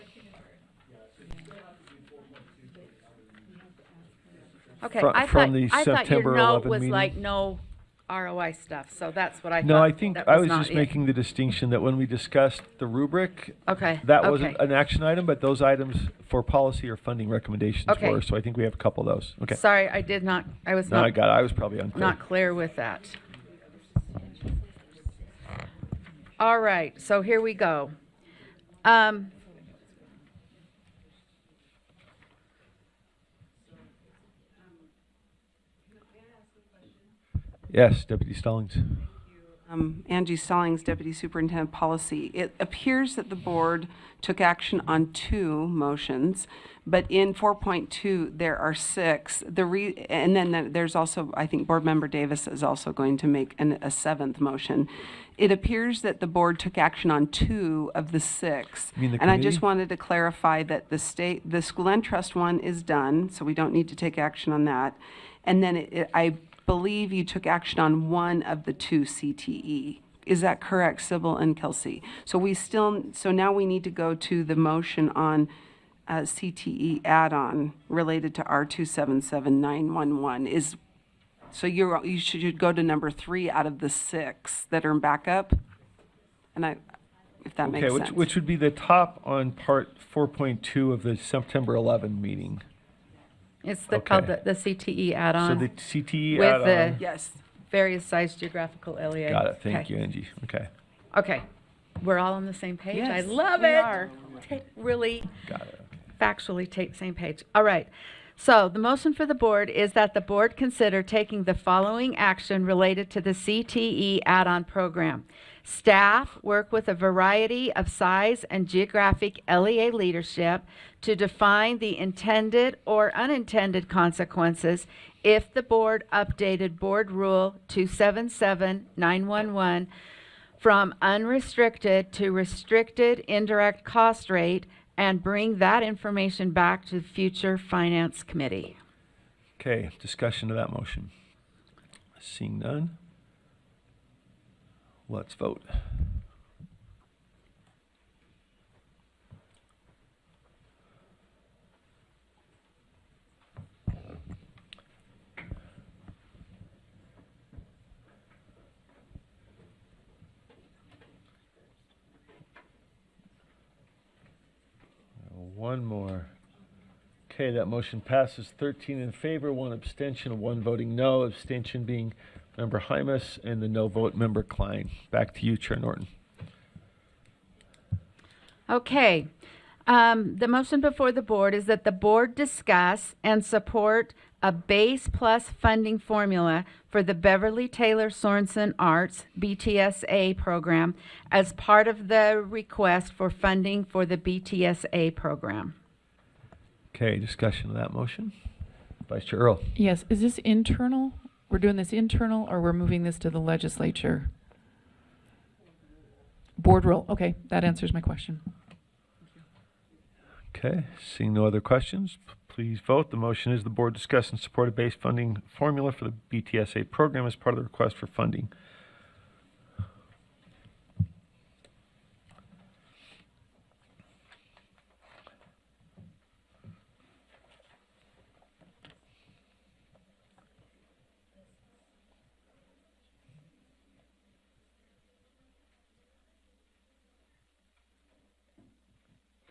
S2: Okay,
S1: From-
S2: I
S1: from the
S2: thought your
S1: September
S2: note
S1: 11
S2: was
S1: meeting?
S2: like no ROI stuff, so that's what I thought.
S1: No, I think
S2: that
S1: I was
S2: not
S1: just
S2: it.
S1: making the distinction that when we discussed the rubric,
S2: Okay,
S1: that
S2: okay.
S1: wasn't an action item, but those items for policy or funding recommendations
S2: Okay.
S1: were. So I think we have a couple of those. Okay.
S2: Sorry, I was
S1: No, I
S2: not,
S1: got it. I was probably unclear.
S2: not clear with that. All right, so here we go.
S1: Yes, Deputy Stallings.
S14: Angie Stallings, Deputy Superintendent Policy. It appears that the board took action on 2 motions, but in 4.2, there are 6. And then there's also, I think, Board Member Davis is also going to make a 7th motion. It appears that the board took action on 2 of the 6.
S1: You mean the
S14: And I just
S1: committee?
S14: wanted to clarify that the School Land Trust one is done, so we don't need to take action on that. And then I believe you took action on 1 of the 2 CTE. Is that correct, Sybil and Kelsey? So now we need to go to the motion on CTE add-on related to R277911. So you should go to number 3 out of the 6 that are in backup? And if that makes sense.
S1: Which would be the top on part 4.2 of the September 11 meeting.
S2: It's called
S1: Okay.
S2: the CTE
S1: So
S2: add-on.
S1: the CTE
S2: With
S1: add-on.
S2: the
S14: Yes.
S2: various size geographical LEA.
S1: Got it. Thank
S2: Okay.
S1: you, Angie. Okay.
S2: Okay, we're all on the same page? I
S14: Yes,
S2: love
S14: we
S2: it.
S14: are.
S2: Really
S1: Got it.
S2: factually take same page. All right. So the motion for the board is that the board consider taking the following action related to the CTE add-on program. Staff work with a variety of size and geographic LEA leadership to define the intended or unintended consequences if the board updated Board Rule 277911 from unrestricted to restricted indirect cost rate and bring that information back to the future Finance Committee.
S1: Okay, discussion of that motion. Seeing none, let's vote. One more. Okay, that motion passes 13 in favor, 1 abstention, 1 voting no, abstention being Member Hymas and the no vote Member Klein. Back to you, Chair Norton.
S2: Okay. The motion before the board is that the board discuss and support a base plus funding formula for the Beverly Taylor Sorensen Arts BTSA program as part of the request for funding for the BTSA program.
S1: Okay, discussion of that motion. Vice Chair Earl.
S7: Yes, is this internal? We're doing this internal, or we're moving this to the legislature? Board rule, okay, that answers my question.
S1: Okay, seeing no other questions, please vote. The motion is the board discuss and support a base funding formula for the BTSA program as part of the request for funding.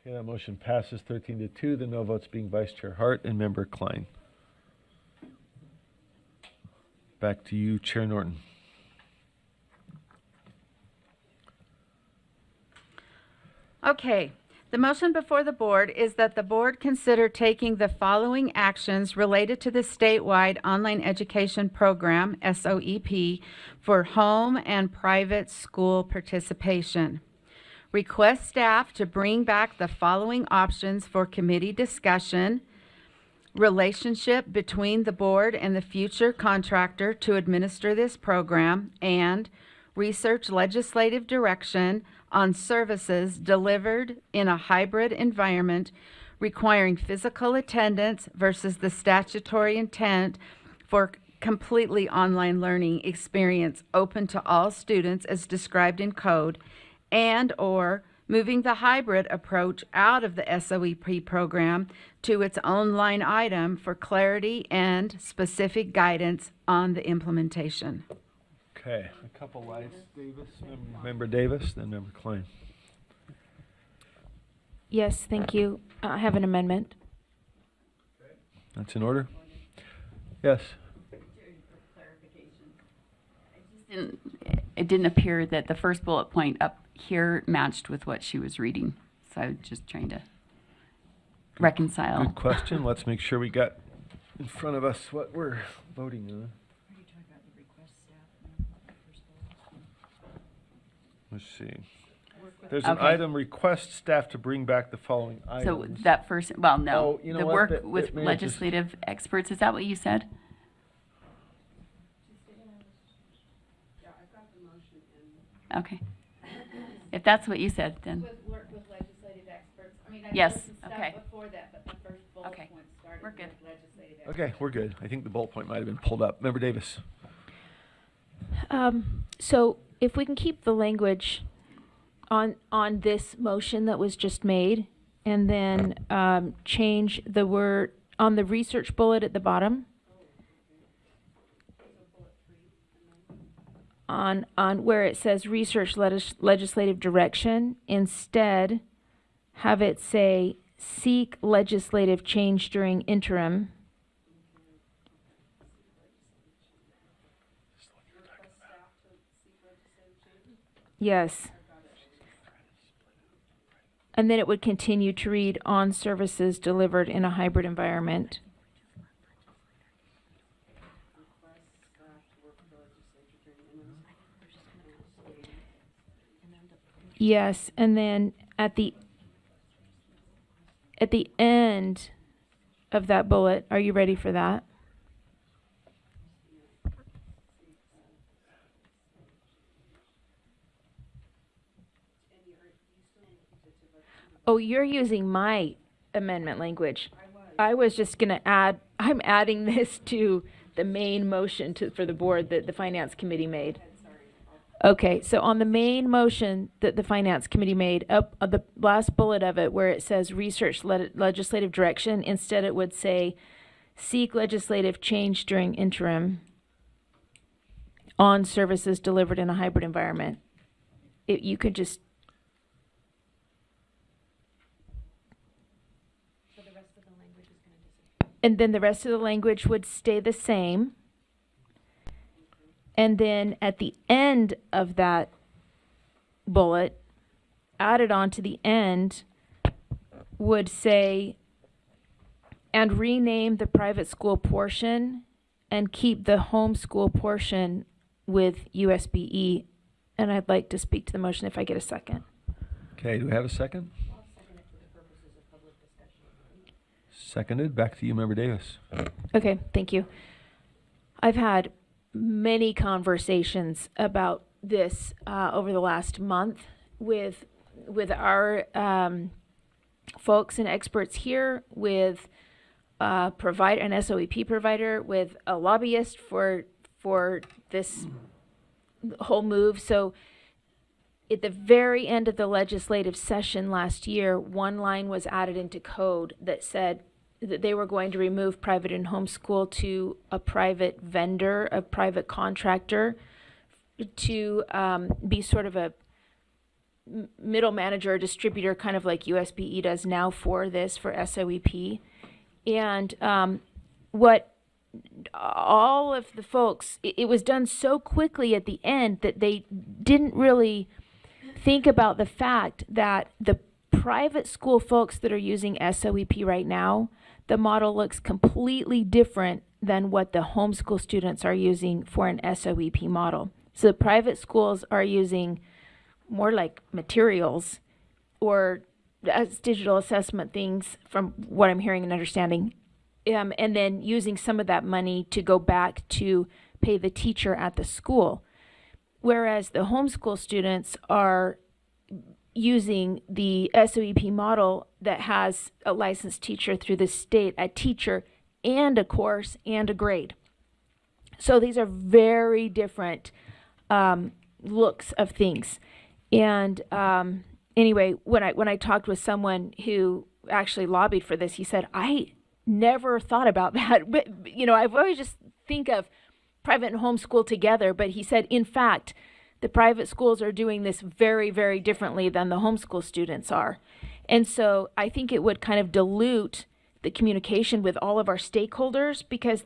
S1: Okay, that motion passes 13-2, the no votes being Vice Chair Hart and Member Klein. Back to you, Chair Norton.
S2: Okay, the motion before the board is that the board consider taking the following actions related to the statewide online education program, SOEP, for home and private school participation. Request staff to bring back the following options for committee discussion: relationship between the board and the future contractor to administer this program, and research legislative direction on services delivered in a hybrid environment requiring physical attendance versus the statutory intent for completely online learning experience open to all students as described in code, and/or moving the hybrid approach out of the SOEP program to its own line item for clarity and specific guidance on the implementation.
S1: Okay, a couple lines. Davis, Member Davis, then Member Klein.
S11: Yes, thank you. I have an amendment.
S1: That's in order? Yes.
S8: It didn't appear that the first bullet point up here matched with what she was reading. So I was just trying to reconcile.
S1: Good question. Let's make sure we got in front of us what we're voting on. Let's see. There's an
S8: Okay.
S1: item, request staff to bring back the following
S8: So
S1: items.
S8: that first, well, no,
S1: Oh, you know
S8: the
S1: what?
S8: work
S1: That-
S8: with
S1: that may have just-
S8: legislative experts, is that what you said? Okay. If that's what you said, then,
S2: Work with legislative experts. I mean,
S8: Yes, okay.
S2: before that, but the first bullet
S8: Okay.
S2: point started
S8: We're good.
S2: with legislative
S1: Okay, we're good. I think the bullet point might have been pulled up. Member Davis.
S11: So if we can keep the language on this motion that was just made, and then change the word on the research bullet at the bottom. On where it says research legislative direction, instead have it say seek legislative change during interim. Yes. And then it would continue to read on services delivered in a hybrid environment. Yes, and then at the end of that bullet, are you ready for that? Oh, you're using my amendment language. I was just gonna add, I'm adding this to the main motion for the board that the finance committee made. Okay, so on the main motion that the finance committee made, up the last bullet of it where it says research legislative direction, instead it would say seek legislative change during interim on services delivered in a hybrid environment. You could just. So the rest of the language is going to disappear. And then the rest of the language would stay the same. And then at the end of that bullet, added on to the end, would say, and rename the private school portion and keep the homeschool portion with USBE. And I'd like to speak to the motion if I get a second.
S1: Okay, do we have a second? Seconded. Back to you, Member Davis.
S11: Okay, thank you. I've had many conversations about this over the last month with our folks and experts here, with an SOEP provider, with a lobbyist for this whole move. So at the very end of the legislative session last year, one line was added into code that said that they were going to remove private and homeschool to a private vendor, a private contractor, to be sort of a middle manager, distributor, kind of like USBE does now for this, for SOEP. And what all of the folks, it was done so quickly at the end that they didn't really think about the fact that the private school folks that are using SOEP right now, the model looks completely different than what the homeschool students are using for an SOEP model. So the private schools are using more like materials or as digital assessment things from what I'm hearing and understanding, and then using some of that money to go back to pay the teacher at the school. Whereas the homeschool students are using the SOEP model that has a licensed teacher through the state, a teacher and a course and a grade. So these are very different looks of things. And anyway, when I talked with someone who actually lobbied for this, he said, I never thought about that. But, you know, I've always just think of private and homeschool together. But he said, in fact, the private schools are doing this very, very differently than the homeschool students are. And so I think it would kind of dilute the communication with all of our stakeholders because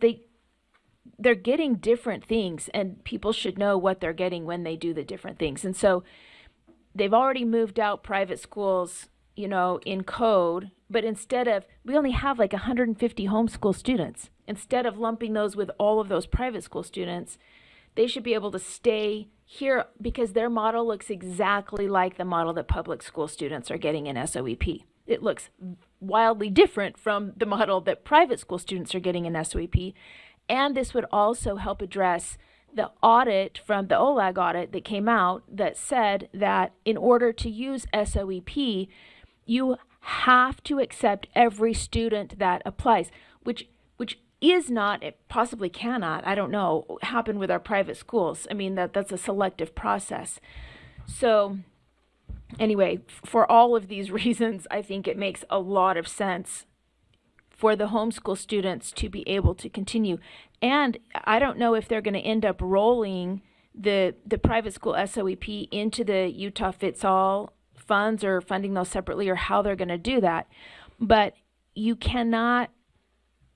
S11: they're getting different things and people should know what they're getting when they do the different things. And so they've already moved out private schools, you know, in code, but instead of, we only have like 150 homeschool students. Instead of lumping those with all of those private school students, they should be able to stay here because their model looks exactly like the model that public school students are getting in SOEP. It looks wildly different from the model that private school students are getting in SOEP. And this would also help address the audit from the OLAG audit that came out that said that in order to use SOEP, you have to accept every student that applies, which is not, it possibly cannot, I don't know, happen with our private schools. I mean, that's a selective process. So anyway, for all of these reasons, I think it makes a lot of sense for the homeschool students to be able to continue. And I don't know if they're going to end up rolling the private school SOEP into the Utah Fits All funds or funding those separately or how they're going to do that. But you cannot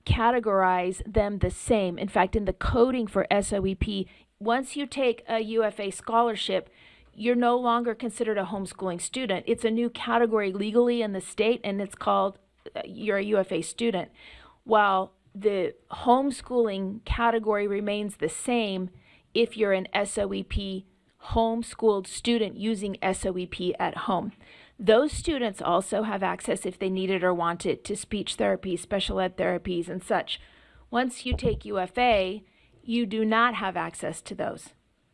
S11: categorize them the same. In fact, in the coding for SOEP, once you take a UFA scholarship, you're no longer considered a homeschooling student. It's a new category legally in the state, and it's called you're a UFA student. While the homeschooling category remains the same if you're an SOEP homeschooled student using SOEP at home. Those students also have access, if they need it or want it, to speech therapy, special ed therapies, and such. Once you take UFA, you do not have access to those.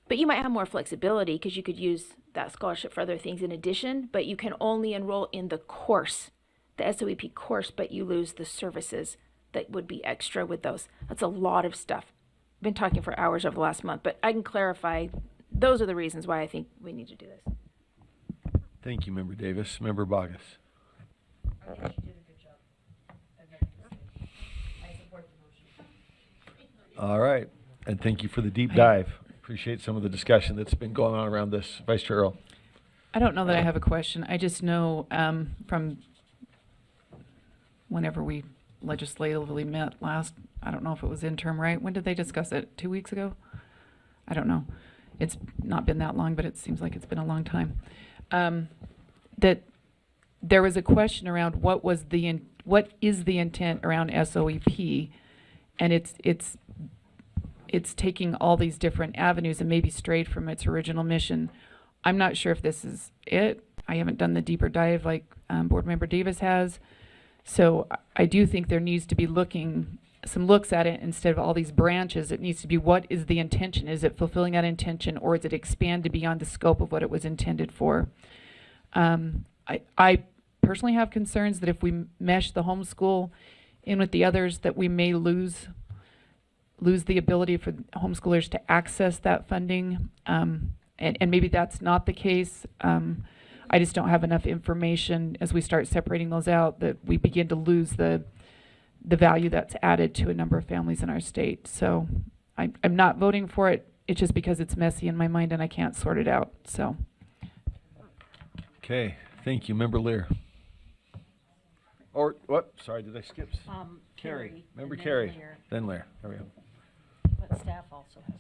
S11: But you might have more flexibility because you could use that scholarship for other things in addition, but you can only enroll in the course, the SOEP course, but you lose the services that would be extra with those. That's a lot of stuff. I've been talking for hours over the last month, but I can clarify. Those are the reasons why I think we need to do this.
S1: Thank you, Member Davis. Member Bogus.
S3: I think you did a good job. I've got to say. I support the motion.
S1: All right. And thank you for the deep dive. Appreciate some of the discussion that's been going on around this. Vice Chair Earl.
S7: I don't know that I have a question. I just know from whenever we legislatively met last, I don't know if it was interim, right? When did they discuss it? 2 weeks ago? I don't know. It's not been that long, but it seems like it's been a long time. That there was a question around what is the intent around SOEP, and it's taking all these different avenues and maybe strayed from its original mission. I'm not sure if this is it. I haven't done the deeper dive like Board Member Davis has. So I do think there needs to be some looks at it instead of all these branches. It needs to be, what is the intention? Is it fulfilling that intention, or is it expanded beyond the scope of what it was intended for? I personally have concerns that if we mesh the homeschool in with the others, that we may lose the ability for homeschoolers to access that funding. And maybe that's not the case. I just don't have enough information as we start separating those out that we begin to lose the value that's added to a number of families in our state. So I'm not voting for it. It's just because it's messy in my mind and I can't sort it out. So.
S1: Okay. Thank you. Member Lear. Or what? Sorry, did I skip? Carrie. Member Carrie. Then Lear. There we go.
S3: But staff also has.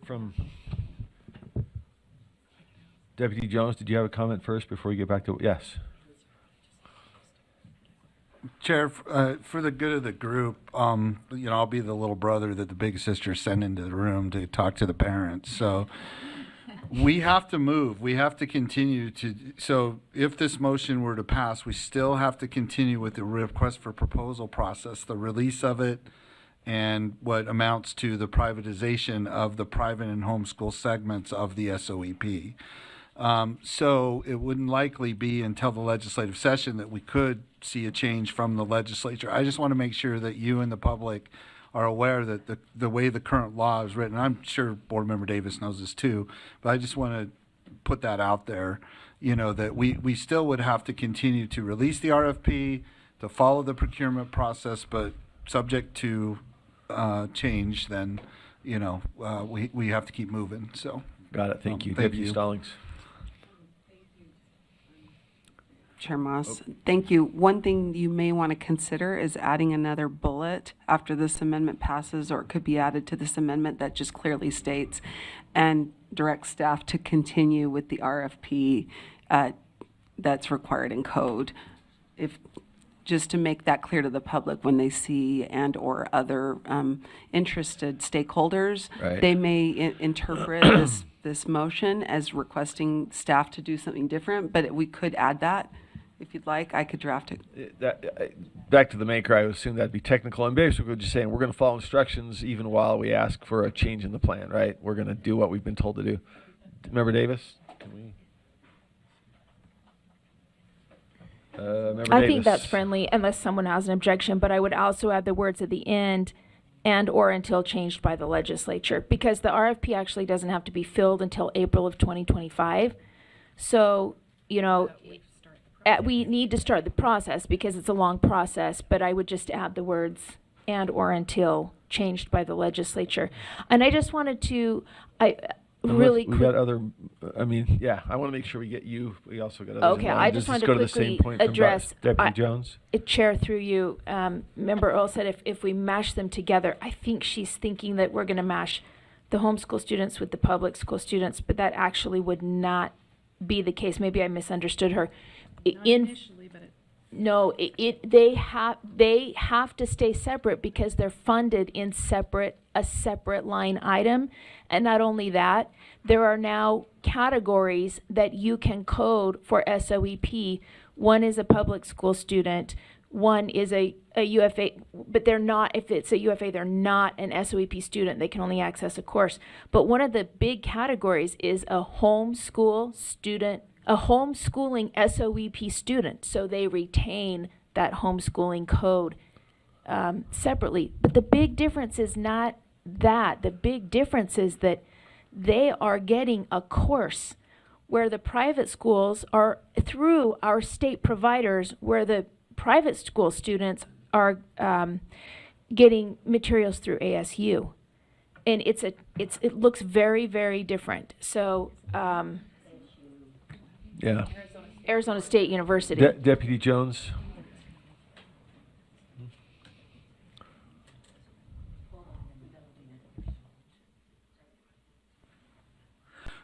S1: From Deputy Jones, did you have a comment first before we get back to, yes?
S6: Chair, for the good of the group, I'll be the little brother that the big sister sent into the room to talk to the parents. So we have to move. We have to continue to. So if this motion were to pass, we still have to continue with the request for proposal process, the release of it, and what amounts to the privatization of the private and homeschool segments of the SOEP. So it wouldn't likely be until the legislative session that we could see a change from the legislature. I just want to make sure that you and the public are aware that the way the current law is written, I'm sure Board Member Davis knows this too, but I just want to put that out there, that we still would have to continue to release the RFP, to follow the procurement process, but subject to change, then, we have to keep moving, so.
S1: Got it, thank you.
S6: Thank
S1: Deputy
S6: you.
S1: Stallings.
S14: Chair Moss, thank you. One thing you may want to consider is adding another bullet after this amendment passes, or it could be added to this amendment that just clearly states and directs staff to continue with the RFP that's required in code. Just to make that clear to the public when they see and or other interested stakeholders,
S1: Right.
S14: they may interpret this motion as requesting staff to do something different, but we could add that. If you'd like, I could draft it.
S1: Back to the maker, I would assume that'd be technical. And basically, we're just saying we're going to follow instructions even while we ask for a change in the plan, right? We're going to do what we've been told to do. Member Davis? Can we? Member
S11: I
S1: Davis.
S11: think that's friendly unless someone has an objection, but I would also add the words at the end and or until changed by the legislature, because the RFP actually doesn't have to be filled until April of 2025. So, we need to start the process because it's a long process, but I would just add the words and or until changed by the legislature. And I just wanted to, really
S1: We got other, I want to make sure we get you. We also got others.
S11: Okay,
S1: involved.
S11: I just wanted to
S1: go to the same
S11: quickly
S1: point from
S11: address,
S1: Deputy Jones.
S11: Chair, through you, Member Earl said if we mash them together, I think she's thinking that we're going to mash the homeschool students with the public school students, but that actually would not be the case. Maybe I misunderstood her. No, they have to stay separate because they're funded in a separate line item. And not only that, there are now categories that you can code for SOEP. One is a public school student, one is a UFA, but they're not, if it's a UFA, they're not an SOEP student. They can only access a course. But one of the big categories is a homeschool student, a homeschooling SOEP student. So they retain that homeschooling code separately. But the big difference is not that. The big difference is that they are getting a course where the private schools are through our state providers, where the private school students are getting materials through ASU. And it looks very, very different. So,
S1: Yeah.
S11: Arizona State University.
S1: Deputy Jones.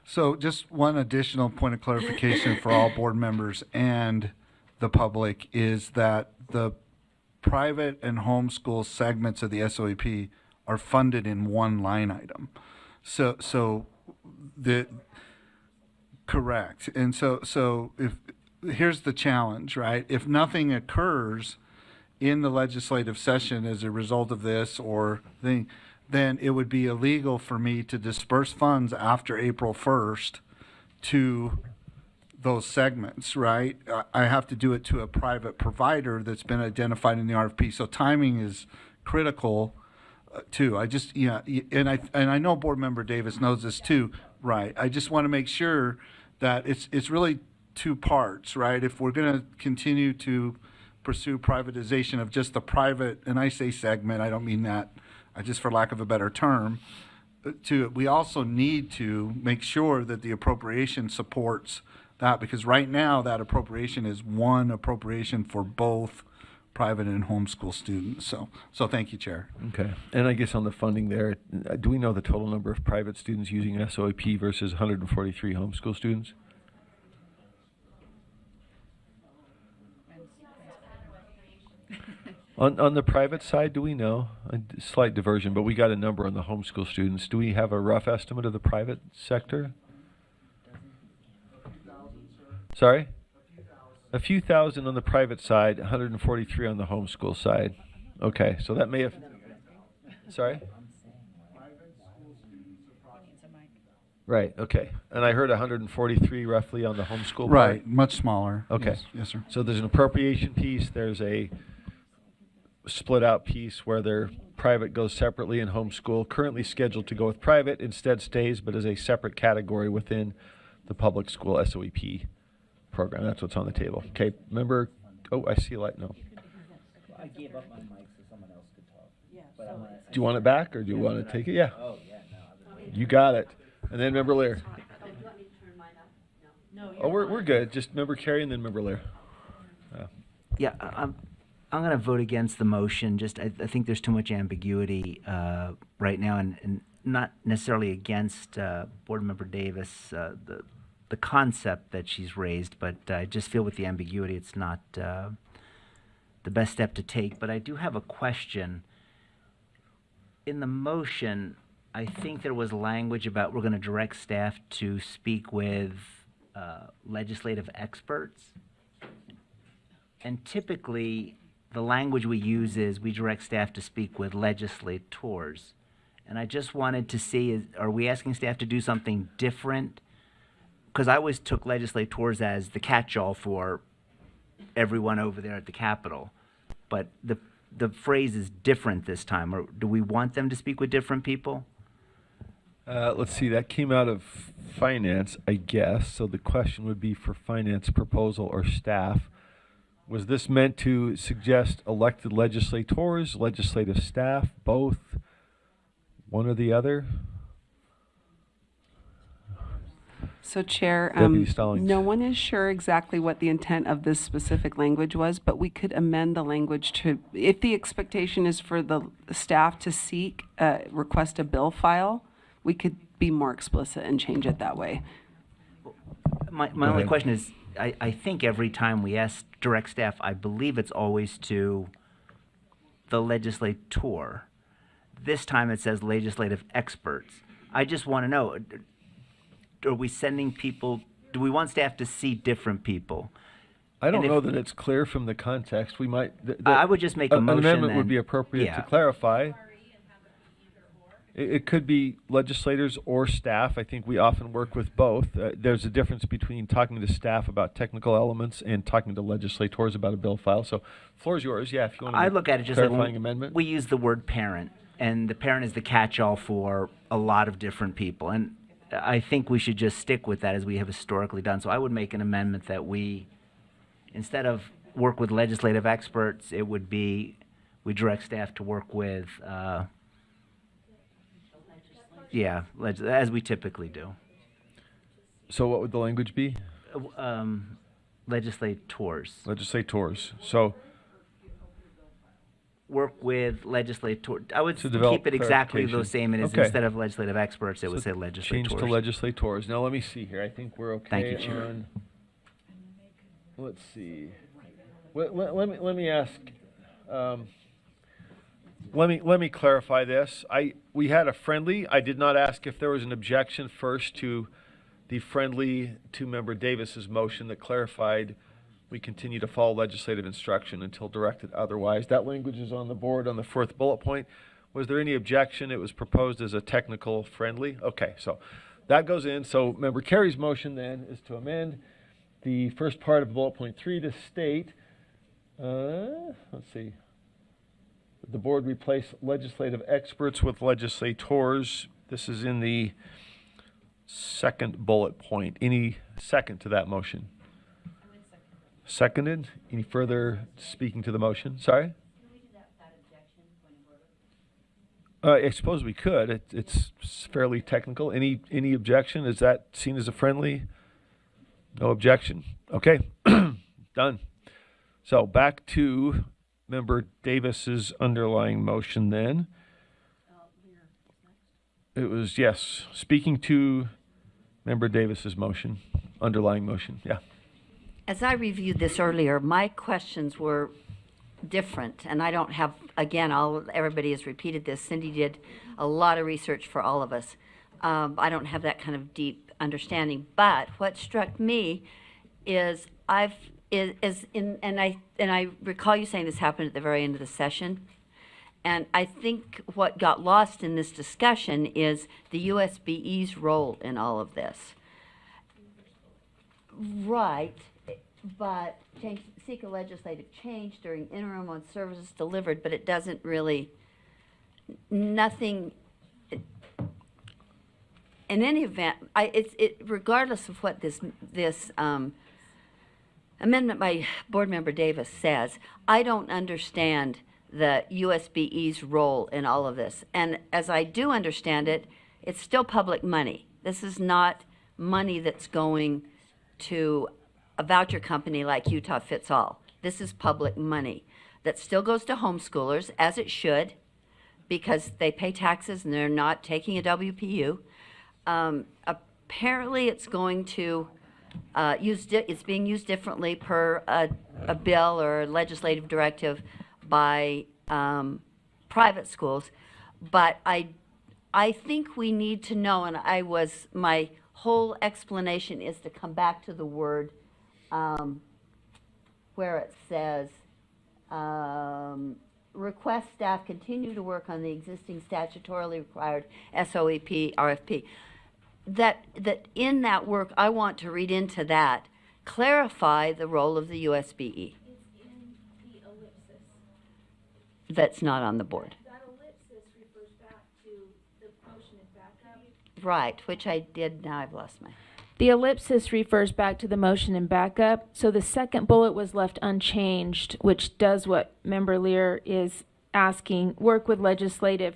S6: So just one additional point of clarification for all board members and the public is that the private and homeschool segments of the SOEP are funded in one line item. Correct. And so here's the challenge, right? If nothing occurs in the legislative session as a result of this then it would be illegal for me to disperse funds after April 1st to those segments, right? I have to do it to a private provider that's been identified in the RFP. So timing is critical too. And I know Board Member Davis knows this too, right? I just want to make sure that it's really two parts, right? If we're going to continue to pursue privatization of just the private, and I say segment, I don't mean that, just for lack of a better term, we also need to make sure that the appropriation supports that, because right now that appropriation is one appropriation for both private and homeschool students. So thank you, Chair.
S1: Okay. And I guess on the funding there, do we know the total number of private students using SOEP versus 143 homeschool students? On the private side, do we know? A slight diversion, but we got a number on the homeschool students. Do we have a rough estimate of the private sector? Sorry? A few thousand on the private side, 143 on the homeschool side. Okay, so that may have. Sorry? Right, okay. And I heard 143 roughly on the homeschool part?
S6: Right, much smaller.
S1: Okay.
S6: Yes, yes, sir.
S1: So there's an appropriation piece, there's a split out piece where their private goes separately and homeschool, currently scheduled to go with private, instead stays, but as a separate category within the public school SOEP program. That's what's on the table. Okay, member, oh, I see a light, no.
S15: I gave up my mic so someone else could talk. But I'm gonna-
S1: Do you want it back, or do you want to take it? Yeah. You got it. And then member Lear. Oh, we're good. Just member Carey and then member Lear.
S15: Yeah, I'm going to vote against the motion. Just I think there's too much ambiguity right now, and not necessarily against Board Member Davis, the concept that she's raised, but I just feel with the ambiguity, it's not the best step to take. But I do have a question. In the motion, I think there was language about we're going to direct staff to speak with legislative experts. And typically, the language we use is we direct staff to speak with legislators. And I just wanted to see, are we asking staff to do something different? Because I always took legislators as the catch-all for everyone over there at the Capitol. But the phrase is different this time. Or do we want them to speak with different people?
S1: Let's see, that came out of finance, I guess. So the question would be for finance proposal or staff. Was this meant to suggest elected legislators, legislative staff, both, one or the other?
S14: So Chair,
S1: Deputy Stallings.
S14: no one is sure exactly what the intent of this specific language was, but we could amend the language to, if the expectation is for the staff to seek, request a bill file, we could be more explicit and change it that way.
S15: My
S1: Go
S15: only
S1: ahead.
S15: question is, I think every time we ask direct staff, I believe it's always to the legislator. This time it says legislative experts. I just want to know, are we sending people, do we want staff to see different people?
S1: I don't
S15: And if-
S1: know that it's clear from the context. We might.
S15: I would just make a
S1: An
S15: motion
S1: amendment would
S15: and-
S1: be appropriate
S15: yeah.
S1: to clarify. It could be legislators or staff. I think we often work with both. There's a difference between talking to staff about technical elements and talking to legislators about a bill file. So, floor is yours. Yeah, if you want to
S15: I
S1: make
S15: look at it just like
S1: clarifying
S15: when
S1: amendment.
S15: we use the word parent, and the parent is the catch-all for a lot of different people. And I think we should just stick with that as we have historically done. So I would make an amendment that we, instead of work with legislative experts, it would be we direct staff to work with, as we typically do.
S1: So, what would the language be?
S15: Legislators.
S1: Legislators. So,
S15: Work with legislators. I would
S1: To develop
S15: keep it exactly the
S1: clarification.
S15: same. It is
S1: Okay.
S15: instead of legislative experts, it would say legislators.
S1: change to legislators. Now, let me see here. I think we're okay
S15: Thank you, Chair.
S1: on. Let's see. Let me ask. Let me clarify this. We had a friendly. I did not ask if there was an objection first to the friendly to Member Davis's motion that clarified we continue to follow legislative instruction until directed otherwise. That language is on the board on the fourth bullet point. Was there any objection? It was proposed as a technical friendly. Okay, so that goes in. So Member Carey's motion then is to amend the first part of bullet point 3 to state, let's see, the board replace legislative experts with legislators. This is in the second bullet point. Any second to that motion? Seconded. Any further speaking to the motion? Sorry? I suppose we could. It's fairly technical. Any objection? Is that seen as a friendly? No objection. Okay. Done. So back to Member Davis's underlying motion then. It was, yes, speaking to Member Davis's motion, underlying motion, yeah.
S4: As I reviewed this earlier, my questions were different, and I don't have, again, everybody has repeated this. Cindy did a lot of research for all of us. I don't have that kind of deep understanding, but what struck me is I recall you saying this happened at the very end of the session, and I think what got lost in this discussion is the USBE's role in all of this. Right, but seek a legislative change during interim on services delivered, but it doesn't really, nothing, in any event, regardless of what this amendment by Board Member Davis says, I don't understand the USBE's role in all of this. And as I do understand it, it's still public money. This is not money that's going to a voucher company like Utah Fits All. This is public money that still goes to homeschoolers, as it should, because they pay taxes and they're not taking a WPU. Apparently, it's going to it's being used differently per a bill or a legislative directive by private schools. But I think we need to know, and my whole explanation is to come back to the word where it says, request staff continue to work on the existing statutorily required SOEP RFP. That in that work, I want to read into that, clarify the role of the USBE.
S11: It's in the ellipsis.
S4: That's not on the board.
S11: That ellipsis refers back to the motion and backup.
S4: Right, which I did, now I've lost my.
S11: The ellipsis refers back to the motion and backup. So the second bullet was left unchanged, which does what Member Lear is asking, work with legislators,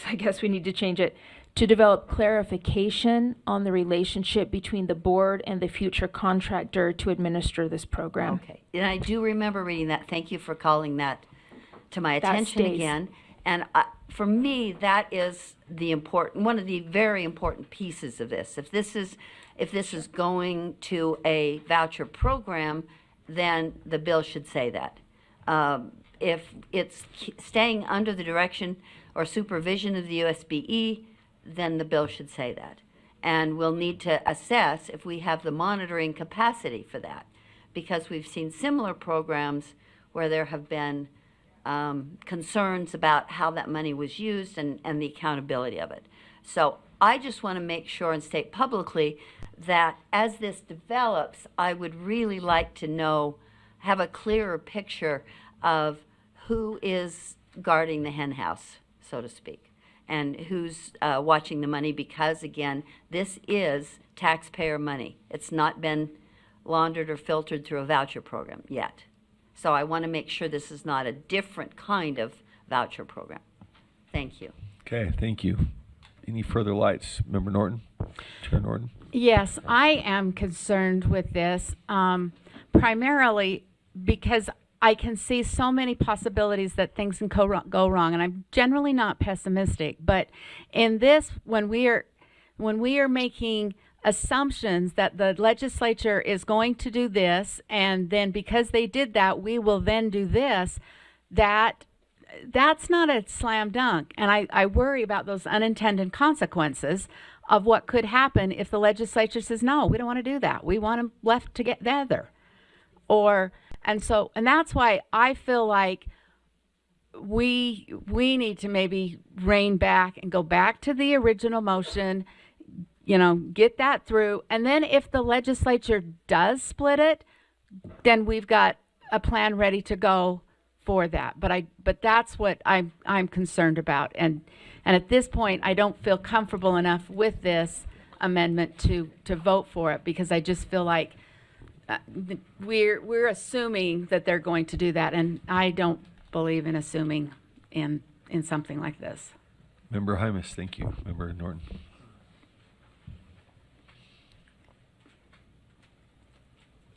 S11: I guess we need to change it, to develop clarification on the relationship between the board and the future contractor to administer this program.
S4: Okay, and I do remember reading that. Thank you for calling that to my
S11: That
S4: attention
S11: stays.
S4: again. And for me, that is one of the very important pieces of this. If this is going to a voucher program, then the bill should say that. If it's staying under the direction or supervision of the USBE, then the bill should say that. And we'll need to assess if we have the monitoring capacity for that, because we've seen similar programs where there have been concerns about how that money was used and the accountability of it. So I just want to make sure and state publicly that as this develops, I would really like to have a clearer picture of who is guarding the hen house, so to speak, and who's watching the money, because again, this is taxpayer money. It's not been laundered or filtered through a voucher program yet. So I want to make sure this is not a different kind of voucher program. Thank you.
S1: Okay, thank you. Any further lights? Member Norton? Chair Norton?
S2: Yes, I am concerned with this, primarily because I can see so many possibilities that things can go wrong, and I'm generally not pessimistic. But in this, when we are making assumptions that the legislature is going to do this, and then because they did that, we will then do this, that's not a slam dunk. And I worry about those unintended consequences of what could happen if the legislature says, no, we don't want to do that. We want them left together. And that's why I feel like we need to maybe rein back and go back to the original motion, get that through. And then if the legislature does split it, then we've got a plan ready to go for that. But that's what I'm concerned about. And at this point, I don't feel comfortable enough with this amendment to vote for it, because I just feel like we're assuming that they're going to do that, and I don't believe in assuming in something like this.
S1: Member Hymas, thank you. Member Norton?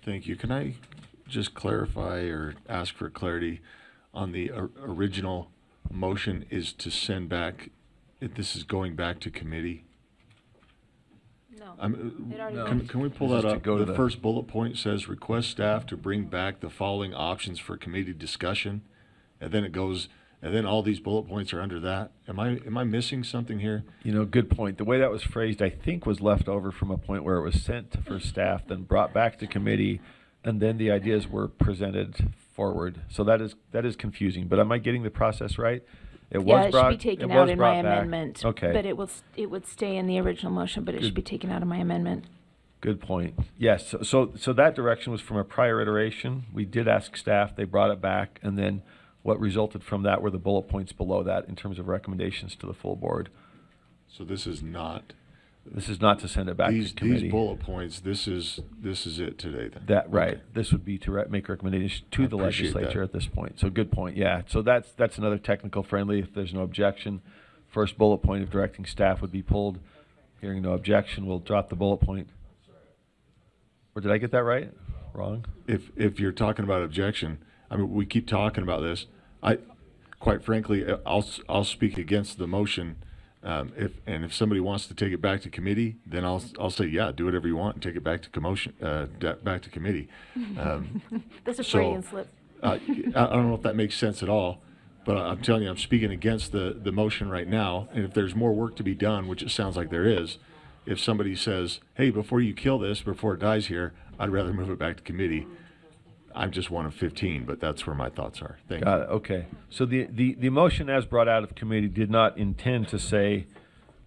S16: Thank you. Can I just clarify or ask for clarity on the original motion is to send back, this is going back to committee?
S11: No.
S16: I'm,
S11: It already
S16: can we pull
S1: This
S16: that
S1: is to
S16: up?
S1: go to
S16: The
S1: the-
S16: first bullet point says, request staff to bring back the following options for committee discussion. And then it goes, and then all these bullet points are under that. Am I missing something here?
S1: You know, good point. The way that was phrased, I think, was left over from a point where it was sent to first staff, then brought back to committee, and then the ideas were presented forward. So that is confusing. But am I getting the process right? It was
S11: Yeah, it
S1: brought,
S11: should be taken
S1: it
S11: out
S1: was
S11: in my
S1: brought back.
S11: amendment.
S1: Okay.
S11: But it would stay in the original motion, but it should
S1: Good.
S11: be taken out of my amendment.
S1: Good point. Yes, so that direction was from a prior iteration. We did ask staff, they brought it back, and then what resulted from that were the bullet points below that in terms of recommendations to the full board.
S16: So this is not,
S1: This is not to send it back
S16: these
S1: to committee.
S16: these bullet points, this is it today then?
S1: That, right.
S16: Okay.
S1: This would be to make recommendations to
S16: I
S1: the
S16: appreciate
S1: legislature
S16: that.
S1: at this point. So good point, yeah. So that's another technical friendly, if there's no objection. First bullet point of directing staff would be pulled. Hearing no objection, we'll drop the bullet point. Or did I get that right? Wrong?
S16: If you're talking about objection, I mean, we keep talking about this. Quite frankly, I'll speak against the motion. If somebody wants to take it back to committee, then I'll say, yeah, do whatever you want and take it back to back to committee.
S11: That's a
S16: so,
S11: Freudian slip.
S16: I don't know if that makes sense at all, but I'm telling you, I'm speaking against the motion right now. And if there's more work to be done, which it sounds like there is, if somebody says, hey, before you kill this, before it dies here, I'd rather move it back to committee. I'm just one of 15, but that's where my thoughts are. Thank
S1: Got
S16: you.
S1: it, okay. So the motion as brought out of committee did not intend to say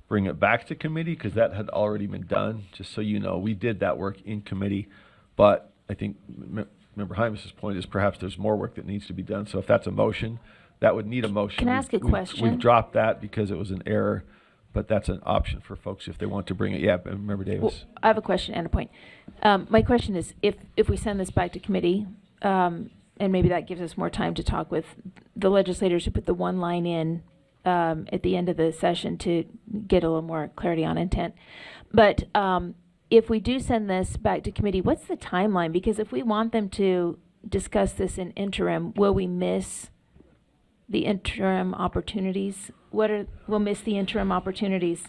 S1: bring it back to committee, because that had already been done, just so you know. We did that work in committee, but I think Member Hymas's point is perhaps there's more work that needs to be done. So if that's a motion, that would need a motion.
S11: Can I ask a question?
S1: We've dropped that because it was an error, but that's an option for folks if they want to bring it. Yeah, Member Davis.
S11: Well, I have a question and a point. My question is, if we send this back to committee, and maybe that gives us more time to talk with the legislators who put the one line in at the end of the session to get a little more clarity on intent. But if we do send this back to committee, what's the timeline? Because if we want them to discuss this in interim, will we miss the interim opportunities? We'll miss the interim opportunities.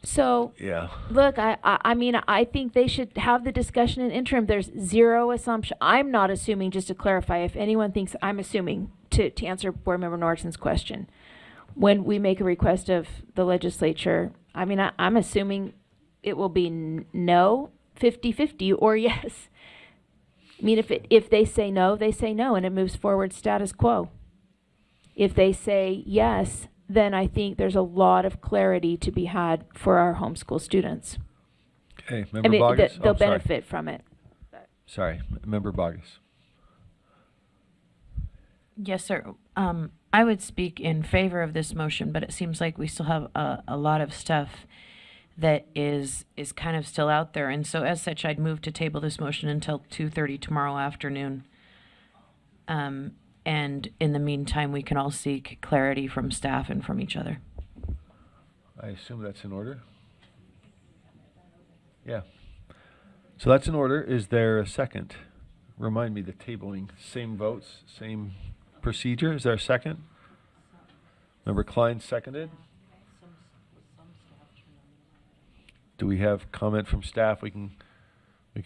S11: So,
S1: Yeah.
S11: look, I mean, I think they should have the discussion in interim. There's zero assumption. I'm not assuming, just to clarify, if anyone thinks I'm assuming, to answer Board Member Norton's question, when we make a request of the legislature, I mean, I'm assuming it will be no, 50-50, or yes. I mean, if they say no, they say no, and it moves forward status quo. If they say yes, then I think there's a lot of clarity to be had for our homeschool students.
S1: Okay,
S11: I
S1: Member
S11: mean,
S1: Boggess?
S11: they'll
S1: Oh, sorry.
S11: benefit from it.
S1: Sorry, Member Boggess.
S5: Yes, sir. I would speak in favor of this motion, but it seems like we still have a lot of stuff that is kind of still out there. And so as such, I'd move to table this motion until 2:30 tomorrow afternoon. And in the meantime, we can all seek clarity from staff and from each other.
S1: I assume that's in order? Yeah. So that's in order. Is there a second? Remind me, the tabling, same votes, same procedure. Is there a second? Member Klein seconded. Do we have comment from staff? We can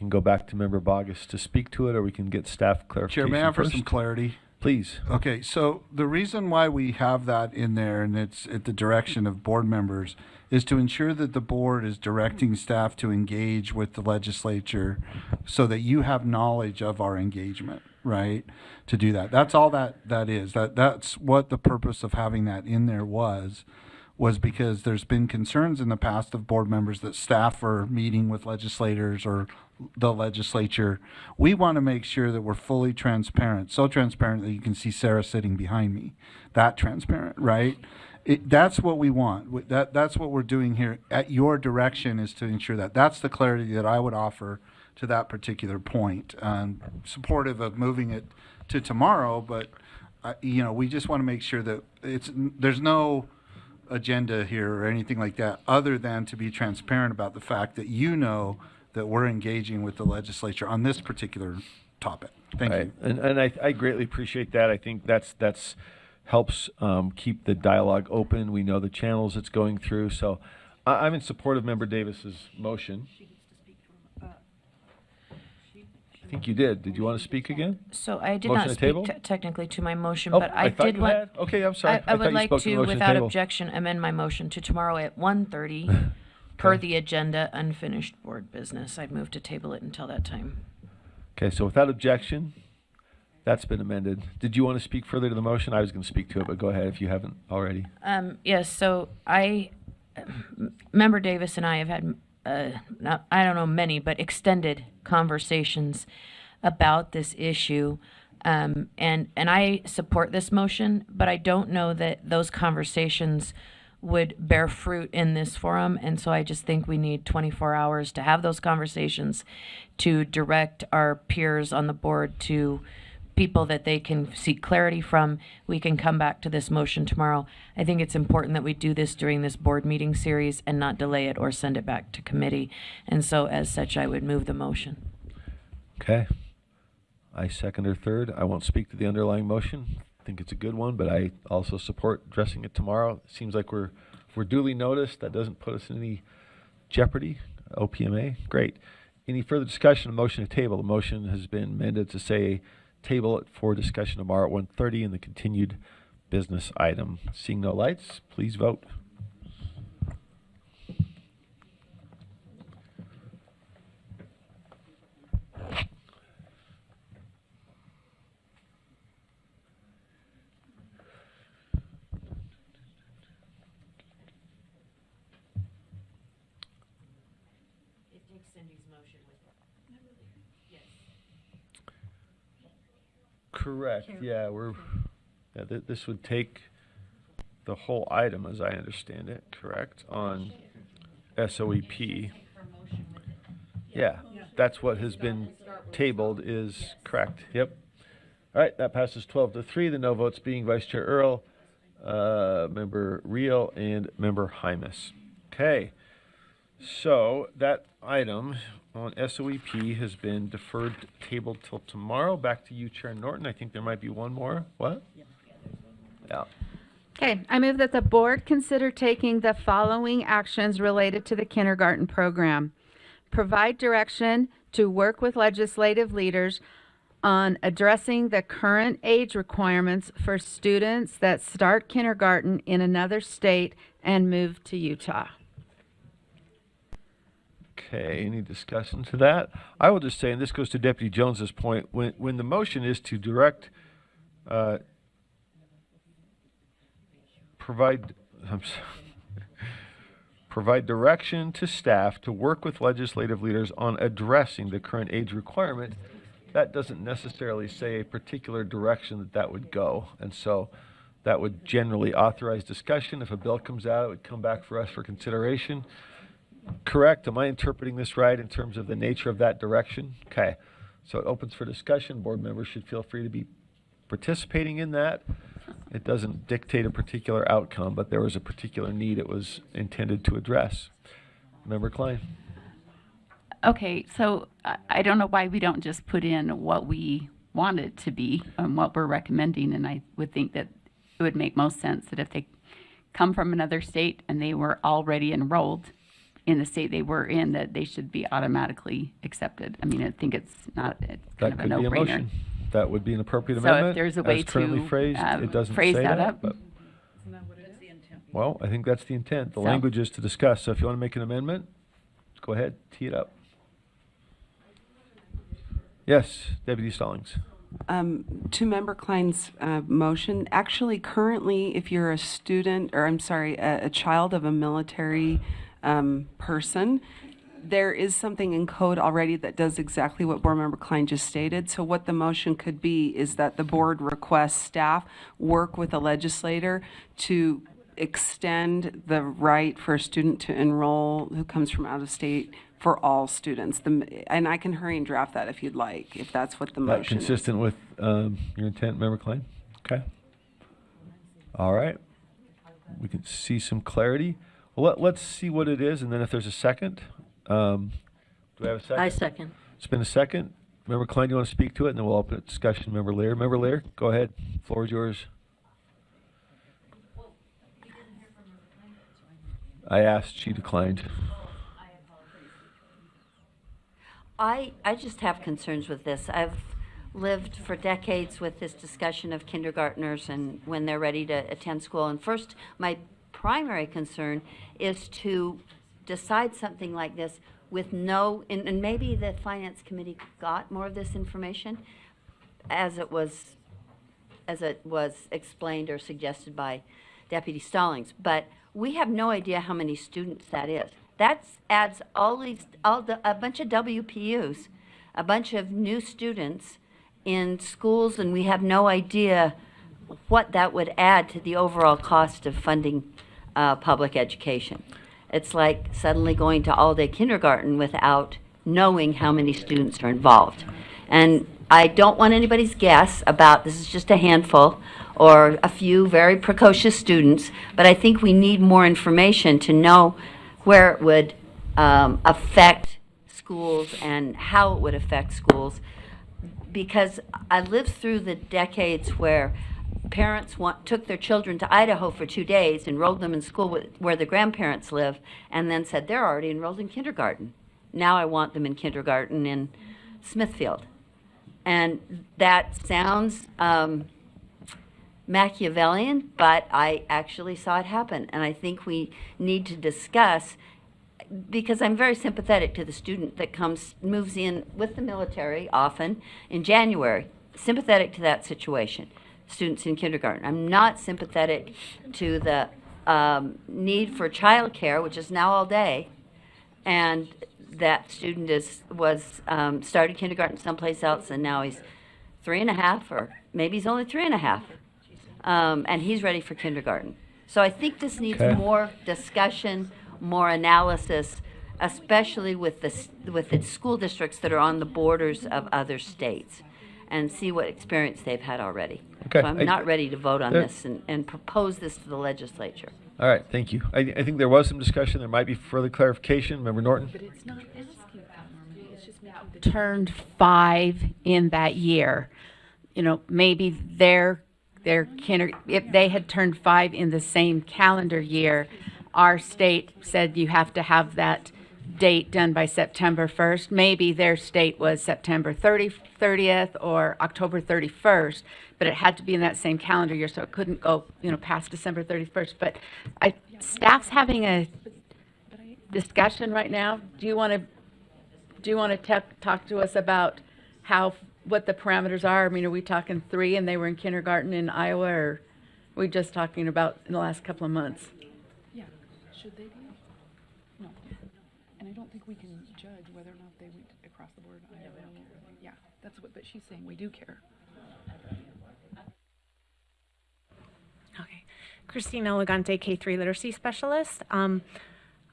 S1: go back to Member Boggess to speak to it, or we can get staff clarification
S6: Chair, may I have for some
S1: first?
S6: clarity?
S1: Please.
S6: Okay, so the reason why we have that in there, and it's at the direction of board members, is to ensure that the board is directing staff to engage with the legislature so that you have knowledge of our engagement, right? To do that. That's all that is. That's what the purpose of having that in there was because there's been concerns in the past of board members that staff are meeting with legislators or the legislature. We want to make sure that we're fully transparent, so transparent that you can see Sarah sitting behind me. That transparent, right? That's what we want. That's what we're doing here. At your direction is to ensure that. That's the clarity that I would offer to that particular point. Supportive of moving it to tomorrow, but we just want to make sure that there's no agenda here or anything like that, other than to be transparent about the fact that that we're engaging with the legislature on this particular topic. Thank you.
S1: And I greatly appreciate that. I think that's helps keep the dialogue open. We know the channels it's going through. So I'm in support of Member Davis's motion. I think you did. Did you want to speak again?
S5: So I did
S1: Motion
S5: not
S1: to
S5: speak
S1: table?
S5: technically to my motion,
S1: Oh,
S5: but
S1: I
S5: I
S1: thought
S5: did
S1: you
S5: want.
S1: had. Okay, I'm sorry.
S5: I
S1: thought
S5: would
S1: you
S5: like
S1: spoke to the
S5: to,
S1: motion to
S5: without
S1: table.
S5: objection, amend my motion to tomorrow at 1:30 per
S1: Okay.
S5: the agenda, unfinished board business. I'd move to table it until that time.
S1: Okay, so without objection, that's been amended. Did you want to speak further to the motion? I was going to speak to it, but go ahead if you haven't already.
S5: Yes, so Member Davis and I have had, not, I don't know many, but extended conversations about this issue. And I support this motion, but I don't know that those conversations would bear fruit in this forum. And so I just think we need 24 hours to have those conversations, to direct our peers on the board to people that they can seek clarity from. We can come back to this motion tomorrow. I think it's important that we do this during this board meeting series and not delay it or send it back to committee. And so as such, I would move the motion.
S1: Okay. I second or third. I won't speak to the underlying motion. I think it's a good one, but I also support addressing it tomorrow. It seems like we're duly noticed. That doesn't put us in any jeopardy. OPMA, great. Any further discussion on motion to table? The motion has been amended to say table it for discussion tomorrow at 1:30 in the continued business item. Seeing no lights, please vote.
S5: It takes Cindy's motion with yes.
S1: Correct. Yeah, this would take the whole item, as I understand it, correct, on SOEP. Yeah, that's what has been tabled is correct. Yep. All right, that passes 12-3. The no votes being Vice Chair Earl, Member Reel, and Member Hymas. Okay. So that item on SOEP has been deferred, tabled till tomorrow. Back to you, Chair Norton. I think there might be one more. What? Yeah.
S2: Okay, I move that the board consider taking the following actions related to the kindergarten program. Provide direction to work with legislative leaders on addressing the current age requirements for students that start kindergarten in another state and move to Utah.
S1: Okay, any discussion to that? I will just say, and this goes to Deputy Jones's point, when the motion is to direct, provide direction to staff to work with legislative leaders on addressing the current age requirement, that doesn't necessarily say a particular direction that would go. And so that would generally authorize discussion. If a bill comes out, it would come back for us for consideration. Correct? Am I interpreting this right in terms of the nature of that direction? Okay. So it opens for discussion. Board members should feel free to be participating in that. It doesn't dictate a particular outcome, but there was a particular need it was intended to address. Member Klein.
S8: Okay, so I don't know why we don't just put in what we want it to be and what we're recommending, and I would think that it would make most sense that if they come from another state and they were already enrolled in the state they were in, that they should be automatically accepted. I mean, I think it's kind
S1: That
S8: of a
S1: could be a
S8: no-brainer.
S1: motion. That would be an appropriate
S8: So
S1: amendment.
S8: if there's a way
S1: As currently
S8: to,
S1: phrased, it doesn't
S8: phrase
S1: say
S8: that
S1: that,
S8: up.
S1: but well, I think that's the intent. The
S8: So-
S1: language is to discuss. So if you want to make an amendment, go ahead, tee it up. Yes, Deputy Stallings.
S14: To Member Klein's motion, actually currently, if you're a student, or I'm sorry, a child of a military person, there is something in code already that does exactly what Board Member Klein just stated. So what the motion could be is that the board requests staff work with a legislator to extend the right for a student to enroll who comes from out of state for all students. And I can hurry and draft that if you'd like, if that's what the
S1: That
S14: motion is.
S1: consistent with your intent, Member Klein? Okay. All right. We can see some clarity. Well, let's see what it is, and then if there's a second. Do we have a second?
S3: I second.
S1: It's been a second. Member Klein, you want to speak to it, and then we'll open a discussion. Member Lear. Member Lear, go ahead. Floor is yours. I asked, she declined.
S4: I just have concerns with this. I've lived for decades with this discussion of kindergartners and when they're ready to attend school. And first, my primary concern is to decide something like this with no, and maybe the Finance Committee got more of this information as it was explained or suggested by Deputy Stallings. But we have no idea how many students that is. That adds a bunch of WPUs, a bunch of new students in schools, and we have no idea what that would add to the overall cost of funding public education. It's like suddenly going to all-day kindergarten without knowing how many students are involved. And I don't want anybody's guess about this is just a handful or a few very precocious students, but I think we need more information to know where it would affect schools and how it would affect schools. Because I lived through the decades where parents took their children to Idaho for 2 days, enrolled them in school where the grandparents live, and then said they're already enrolled in kindergarten. Now I want them in kindergarten in Smithfield. And that sounds Machiavellian, but I actually saw it happen. And I think we need to discuss, because I'm very sympathetic to the student that moves in with the military often in January, sympathetic to that situation, students in kindergarten. I'm not sympathetic to the need for childcare, which is now all day, and that student started kindergarten someplace else, and now he's 3.5, or maybe he's only 3.5, and he's ready for kindergarten. So I think this needs more discussion, more analysis, especially with the school districts that are on the borders of other states, and see what experience they've had already.
S1: Okay.
S4: So I'm not ready to vote on this and propose this to the legislature.
S1: All right, thank you. I think there was some discussion. There might be further clarification. Member Norton?
S7: But it's not asking that, Norman. It's just making the
S8: Turned 5 in that year. You know, maybe their if they had turned 5 in the same calendar year, our state said you have to have that date done by September 1st. Maybe their state was September 30th or October 31st, but it had to be in that same calendar year, so it couldn't go, past December 31st. But staff's having a discussion right now. Do you want to talk to us about what the parameters are? I mean, are we talking 3 and they were in kindergarten in Iowa, or are we just talking about in the last couple of months?
S7: Yeah, should they be? No. And I don't think we can judge whether or not they went across the board. Yeah, that's what, but she's saying we do care.
S17: Okay. Christina Elegante, K3 Literacy Specialist.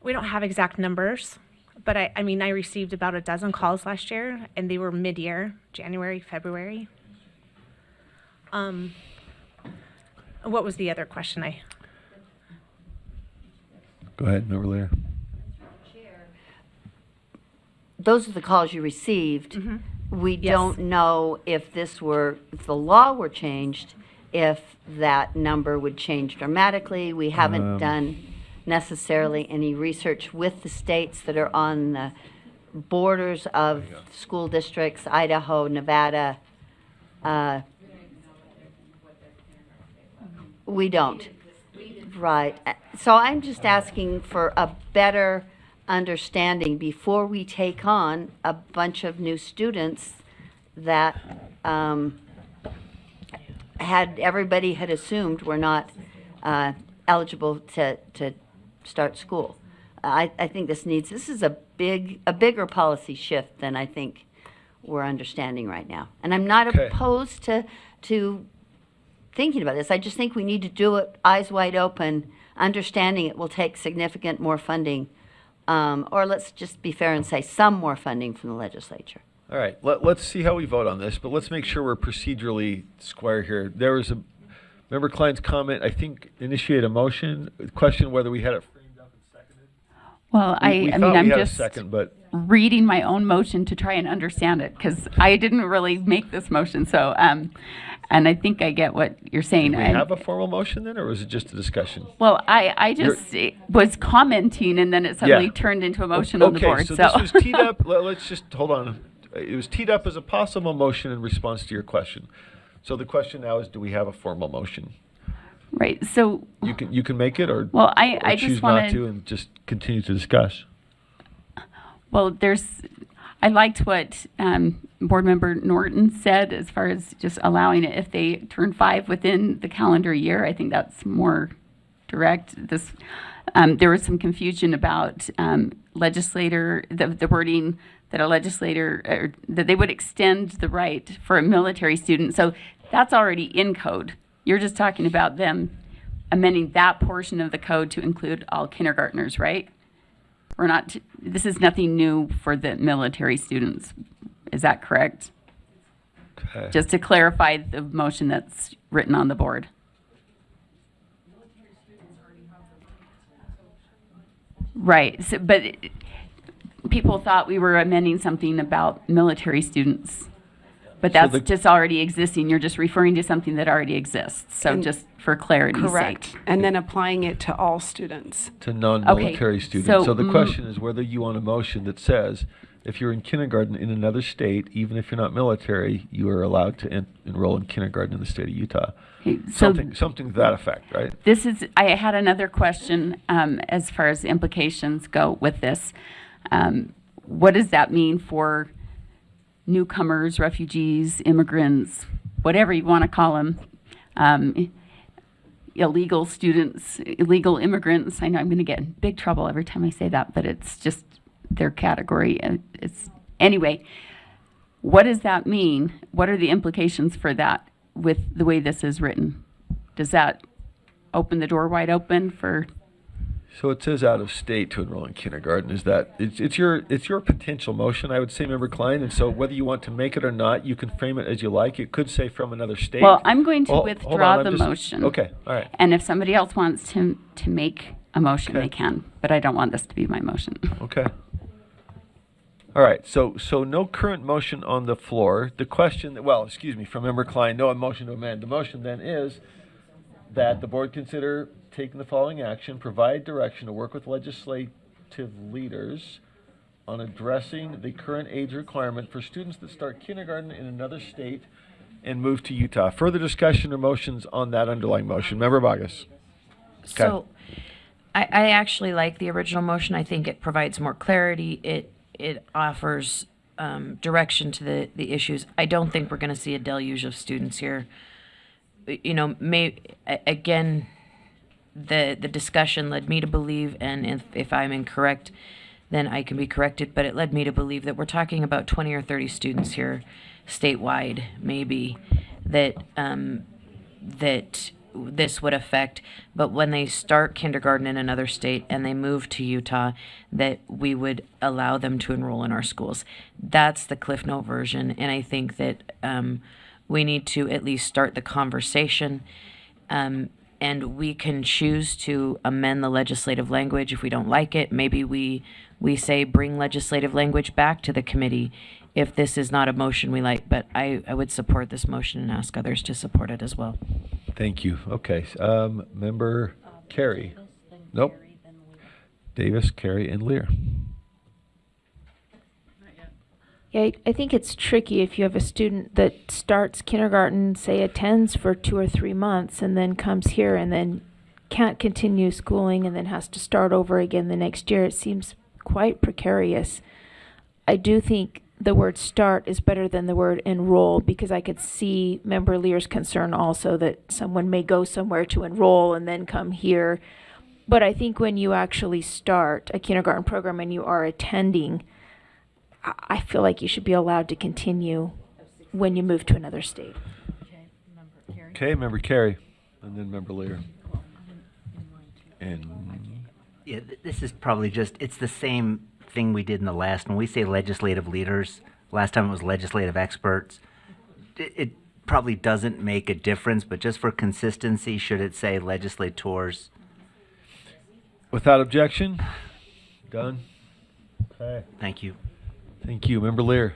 S17: We don't have exact numbers, but I mean, I received about a dozen calls last year, and they were mid-year, January, February. What was the other question?
S1: Go ahead, Member Lear.
S4: Those are the calls you received.
S17: Mm-hmm.
S4: We don't know if the law were changed, if that number would change dramatically. We haven't done necessarily any research with the states that are on the borders of school districts, Idaho, Nevada. We don't. Right. So I'm just asking for a better understanding before we take on a bunch of new students that everybody had assumed were not eligible to start school. I think this is a bigger policy shift than I think we're understanding right now. And I'm not opposed to thinking about this. I just think we need to do it eyes wide open, understanding it will take significant more funding, or let's just be fair and say some more funding from the legislature.
S1: All right, let's see how we vote on this, but let's make sure we're procedurally square here. There was Member Klein's comment, I think, initiate a motion, question whether we had it framed up and seconded.
S8: Well,
S1: We
S8: I
S1: thought
S8: mean, I'm
S1: we had a
S8: just
S1: second, but
S8: reading my own motion to try and understand it because I didn't really make this motion. So, and I think I get what you're saying.
S1: did we
S8: And-
S1: have a formal motion then, or was it just a discussion?
S8: well, I just was commenting and then it suddenly
S1: Yeah.
S8: turned into a motion on the board.
S1: So this was teed up. Let's just hold on. It was teed up as a possible motion in response to your question. So the question now is, do we have a formal motion?
S8: Right. So
S1: You can make it, or
S8: Well,
S1: or
S8: I just
S1: choose
S8: wanna-
S1: not to and just continue to discuss.
S8: Well, I liked what Board Member Norton said as far as just allowing it if they turn 5 within the calendar year. I think that's more direct. There was some confusion about the wording that a legislator, or that they would extend the right for a military student. So that's already in code. You're just talking about them amending that portion of the code to include all kindergartners, right? This is nothing new for the military students. Is that correct?
S1: Okay.
S8: Just to clarify the motion that's written on the board. Right, but people thought we were amending something about military students. But
S1: So
S8: that's
S1: the-
S8: just already existing. You're just referring to something that already exists. So
S14: And-
S8: just for clarity's sake.
S14: Correct. And then applying it to all students.
S1: To non-military
S8: Okay,
S1: students. So the
S8: so,
S1: question is whether you want a motion that says, if you're in kindergarten in another state, even if you're not military, you are allowed to enroll in kindergarten in the state of Utah.
S8: Okay, so
S1: Something to that effect, right?
S8: I had another question as far as implications go with this. What does that mean for newcomers, refugees, immigrants, whatever you want to call them, illegal students, illegal immigrants? I know I'm going to get in big trouble every time I say that, but it's just their category. Anyway, what does that mean? What are the implications for that with the way this is written? Does that open the door wide open for?
S1: So it says out of state to enroll in kindergarten. Is that it's your potential motion, I would say, Member Klein. And so whether you want to make it or not, you can frame it as you like. It could say from another state.
S8: Well, I'm going to
S1: Hold
S8: withdraw
S1: on,
S8: the
S1: I'm just-
S8: motion.
S1: Okay, all right.
S8: And if somebody else wants to make a motion,
S1: Okay.
S8: they can. But I don't want this to be my motion.
S1: Okay. All right, so no current motion on the floor. The question, from Member Klein, no motion to amend. The motion then is that the board consider taking the following action: provide direction to work with legislative leaders on addressing the current age requirement for students that start kindergarten in another state and move to Utah. Further discussion or motions on that underlying motion? Member Bogus.
S5: So I actually like the original motion. I think it provides more clarity. It offers direction to the issues. I don't think we're going to see a deluge of students here. You know, again, the discussion led me to believe, and if I'm incorrect, then I can be corrected, but it led me to believe that we're talking about 20 or 30 students here statewide, maybe, that this would affect. But when they start kindergarten in another state and they move to Utah, that we would allow them to enroll in our schools. That's the Cliff Note version, and I think that we need to at least start the conversation. And we can choose to amend the legislative language if we don't like it. Maybe we say bring legislative language back to the committee if this is not a motion we like. But I would support this motion and ask others to support it as well.
S1: Thank you. Okay, Member Carey. Nope. Davis, Carey, and Lear.
S11: Yeah, I think it's tricky if you have a student that starts kindergarten, say attends for 2 or 3 months, and then comes here and then can't continue schooling and then has to start over again the next year. It seems quite precarious. I do think the word start is better than the word enroll, because I could see Member Lear's concern also that someone may go somewhere to enroll and then come here. But I think when you actually start a kindergarten program and you are attending, I feel like you should be allowed to continue when you move to another state.
S1: Okay, Member Carey, and then Member Lear. And
S15: Yeah, this is probably it's the same thing we did in the last. When we say legislative leaders, last time it was legislative experts. It probably doesn't make a difference, but just for consistency, should it say legislators?
S1: without objection, Done? Okay.
S15: Thank you.
S1: Thank you. Member Lear.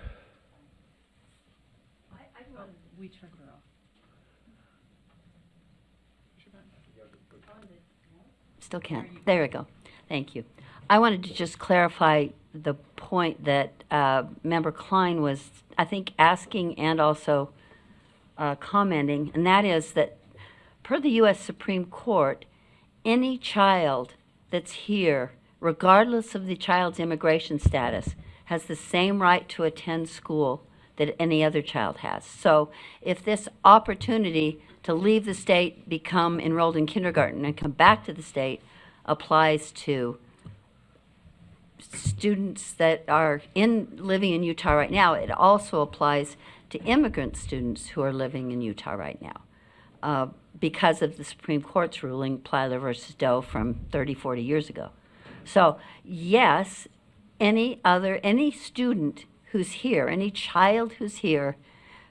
S4: Still can't. There we go. Thank you. I wanted to just clarify the point that Member Klein was, I think, asking and also commenting, and that is that per the U.S. Supreme Court, any child that's here, regardless of the child's immigration status, has the same right to attend school that any other child has. So if this opportunity to leave the state, become enrolled in kindergarten, and come back to the state applies to students that are living in Utah right now, it also applies to immigrant students who are living in Utah right now because of the Supreme Court's ruling, Plyler versus Doe, from 30, 40 years ago. So yes, any student who's here, any child who's here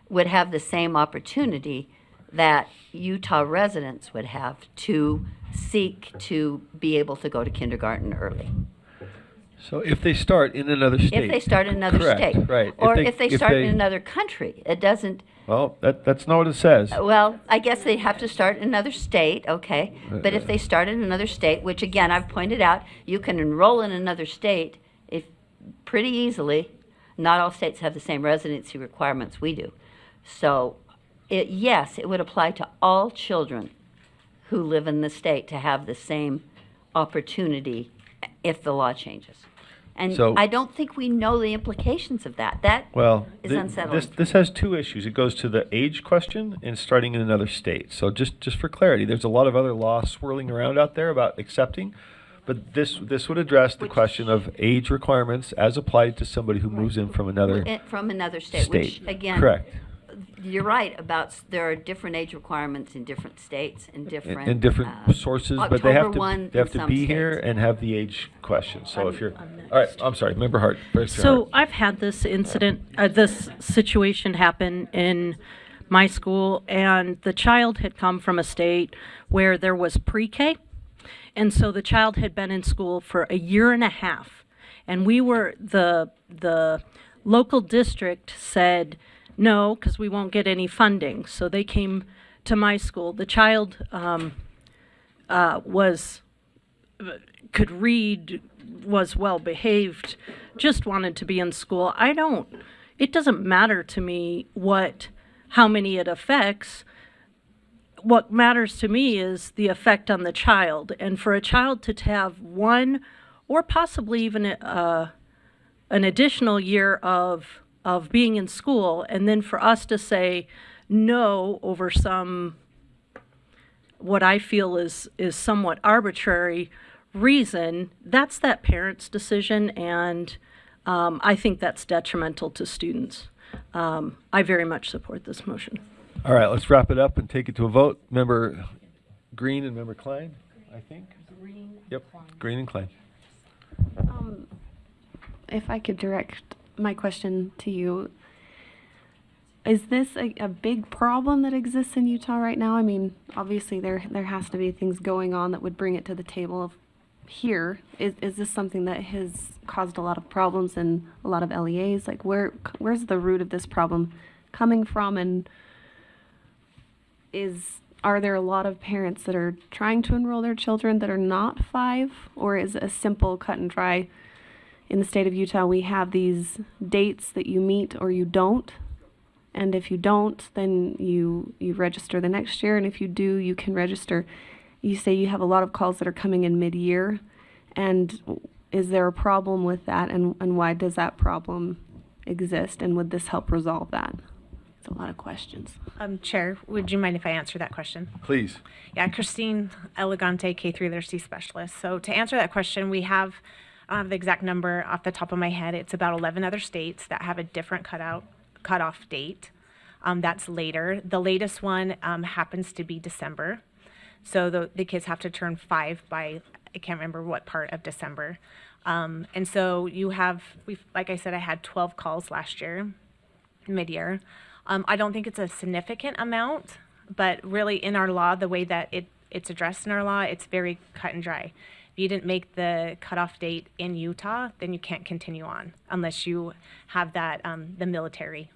S4: would have the same opportunity that Utah residents would have to seek to be able to go to kindergarten early.
S1: So if they start in another state.
S4: If they start in another
S1: Correct,
S4: state.
S1: right.
S4: Or if they start in another country. It doesn't,
S1: Well, that's not what it says.
S4: well, I guess they'd have to start in another state, okay? But if they start in another state, which again, I've pointed out, you can enroll in another state if pretty easily. Not all states have the same residency requirements we do. So, yes, it would apply to all children who live in the state to have the same opportunity if the law changes. And
S1: So-
S4: I don't think we know the implications of that. That
S1: Well,
S4: is unsettling.
S1: this has two issues. It goes to the age question and starting in another state. So just for clarity, there's a lot of other law swirling around out there about accepting, but this would address the question of age requirements as applied to somebody who moves in from another
S4: From another state, which
S1: state.
S4: again,
S1: Correct.
S4: you're right about there are different age requirements in different states and different
S1: In different sources, but they have to be here and have the age question. So if you're, all right, I'm sorry, Member Hart.
S18: So I've had this incident, this situation happen in my school, and the child had come from a state where there was pre-K, and so the child had been in school for a year and a half, and we were the local district said no, because we won't get any funding. So they came to my school. The child could read, was well behaved, just wanted to be in school. It doesn't matter to me how many it affects. What matters to me is the effect on the child. And for a child to have one or possibly even an additional year of being in school, and then for us to say no over some, what I feel is somewhat arbitrary reason, that's that parent's decision, and I think that's detrimental to students. I very much support this motion.
S1: All right, let's wrap it up and take it to a vote. Member Green and Member Klein, I think? Yep, Green and Klein.
S19: If I could direct my question to you, is this a big problem that exists in Utah right now? I mean, obviously there has to be things going on that would bring it to the table of here. Is this something that has caused a lot of problems in a lot of LEAs? Like where's the root of this problem coming from, and are there a lot of parents that are trying to enroll their children that are not 5, or is it a simple cut and dry? In the state of Utah, we have these dates that you meet or you don't. And if you don't, then you register the next year. And if you do, you can register. You say you have a lot of calls that are coming in mid-year. And is there a problem with that? And why does that problem exist? And would this help resolve that? It's a lot of questions.
S17: Chair, would you mind if I answer that question?
S1: Please.
S17: Yeah, Christine Elegante, K3 Literacy Specialist. So to answer that question, I don't have the exact number off the top of my head. It's about 11 other states that have a different cutoff date. That's later. The latest one happens to be December. So the kids have to turn 5 by, I can't remember what part of December. And so like I said, I had 12 calls last year, mid-year. I don't think it's a significant amount, but really in our law, the way that it's addressed in our law, it's very cut and dry. If you didn't make the cutoff date in Utah, then you can't continue on unless you have that the military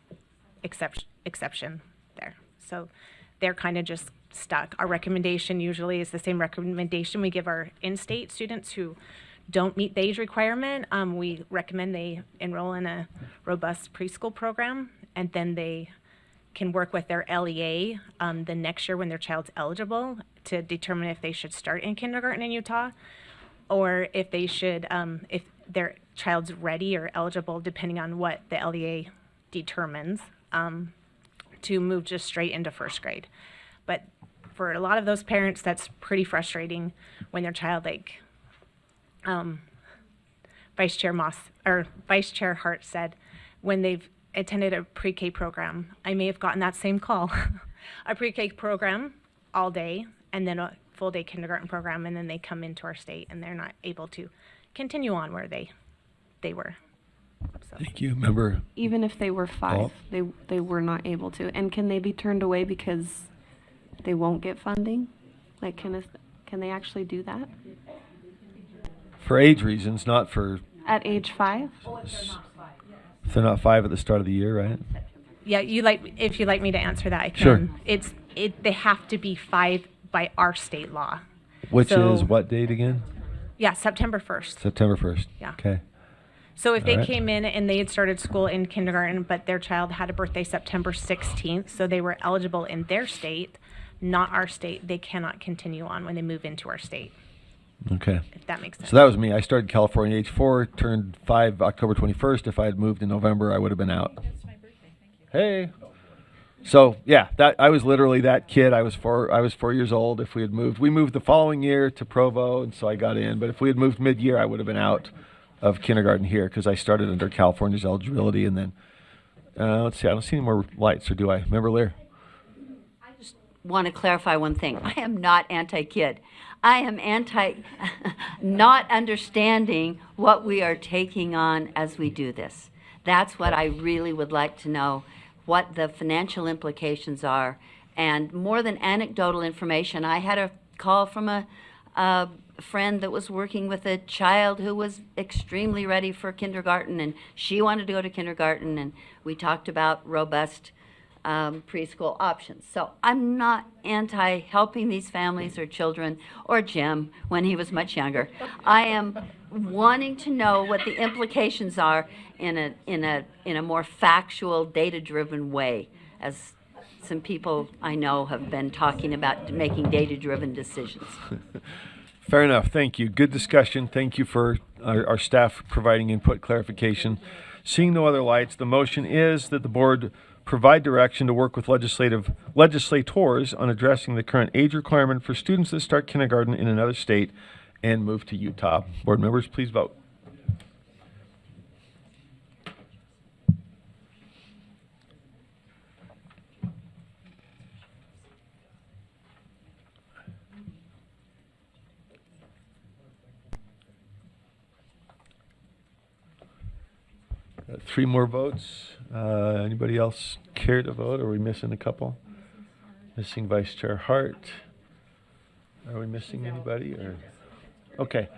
S17: exception there. So they're kind of just stuck. Our recommendation usually is the same recommendation we give our in-state students who don't meet the age requirement. We recommend they enroll in a robust preschool program, and then they can work with their LEA the next year when their child's eligible to determine if they should start in kindergarten in Utah, or if they should, if their child's ready or eligible, depending on what the LEA determines, to move just straight into first grade. But for a lot of those parents, that's pretty frustrating when their child, like Vice Chair Hart said, when they've attended a pre-K program, I may have gotten that same call, a pre-K program all day, and then a full day kindergarten program, and then they come into our state and they're not able to continue on where they were. So.
S1: Thank you, member.
S19: Even if they were 5,
S1: Oh.
S19: they were not able to. And can they be turned away because they won't get funding? Like, can they actually do that
S1: For age reasons, not for,
S19: at age 5?
S1: if they're not 5 at the start of the year, right?
S17: Yeah, if you'd like me to answer that, I can.
S1: Sure.
S17: They have to be 5 by our state law.
S1: Which
S17: So-
S1: is what date again?
S17: Yeah, September 1st.
S1: September 1st.
S17: Yeah.
S1: Okay.
S17: So if they
S1: All right.
S17: came in and they had started school in kindergarten, but their child had a birthday September 16th, so they were eligible in their state, not our state, they cannot continue on when they move into our state,
S1: Okay.
S17: if that makes sense.
S1: So that was me. I started California age 4, turned 5 October 21st. If I had moved in November, I would have been out.
S3: That's my birthday, thank you.
S1: Hey. So yeah, that I was literally that kid. I was 4 years old. If we had moved, we moved the following year to Provo, and so I got in. But if we had moved mid-year, I would have been out of kindergarten here because I started under California's eligibility, and then let's see. I don't see any more lights, or do I? Member Lear?
S4: Want to clarify one thing. I am not anti-kid. I am anti not understanding what we are taking on as we do this. That's what I really would like to know, what the financial implications are. And more than anecdotal information, I had a call from a friend that was working with a child who was extremely ready for kindergarten, and she wanted to go to kindergarten, and we talked about robust preschool options. So I'm not anti-helping these families or children, or Jim when he was much younger. I am wanting to know what the implications are in a more factual, data-driven way, as some people I know have been talking about making data-driven decisions.
S1: Fair enough. Thank you. Good discussion. Thank you for our staff providing input clarification. Seeing no other lights, the motion is that the board provide direction to work with legislators on addressing the current age requirement for students that start kindergarten in another state and move to Utah. Board members, please vote. Got 3 more votes. Anybody else care to vote? Are we missing a couple? Missing Vice Chair Hart. Are we missing anybody? Or okay.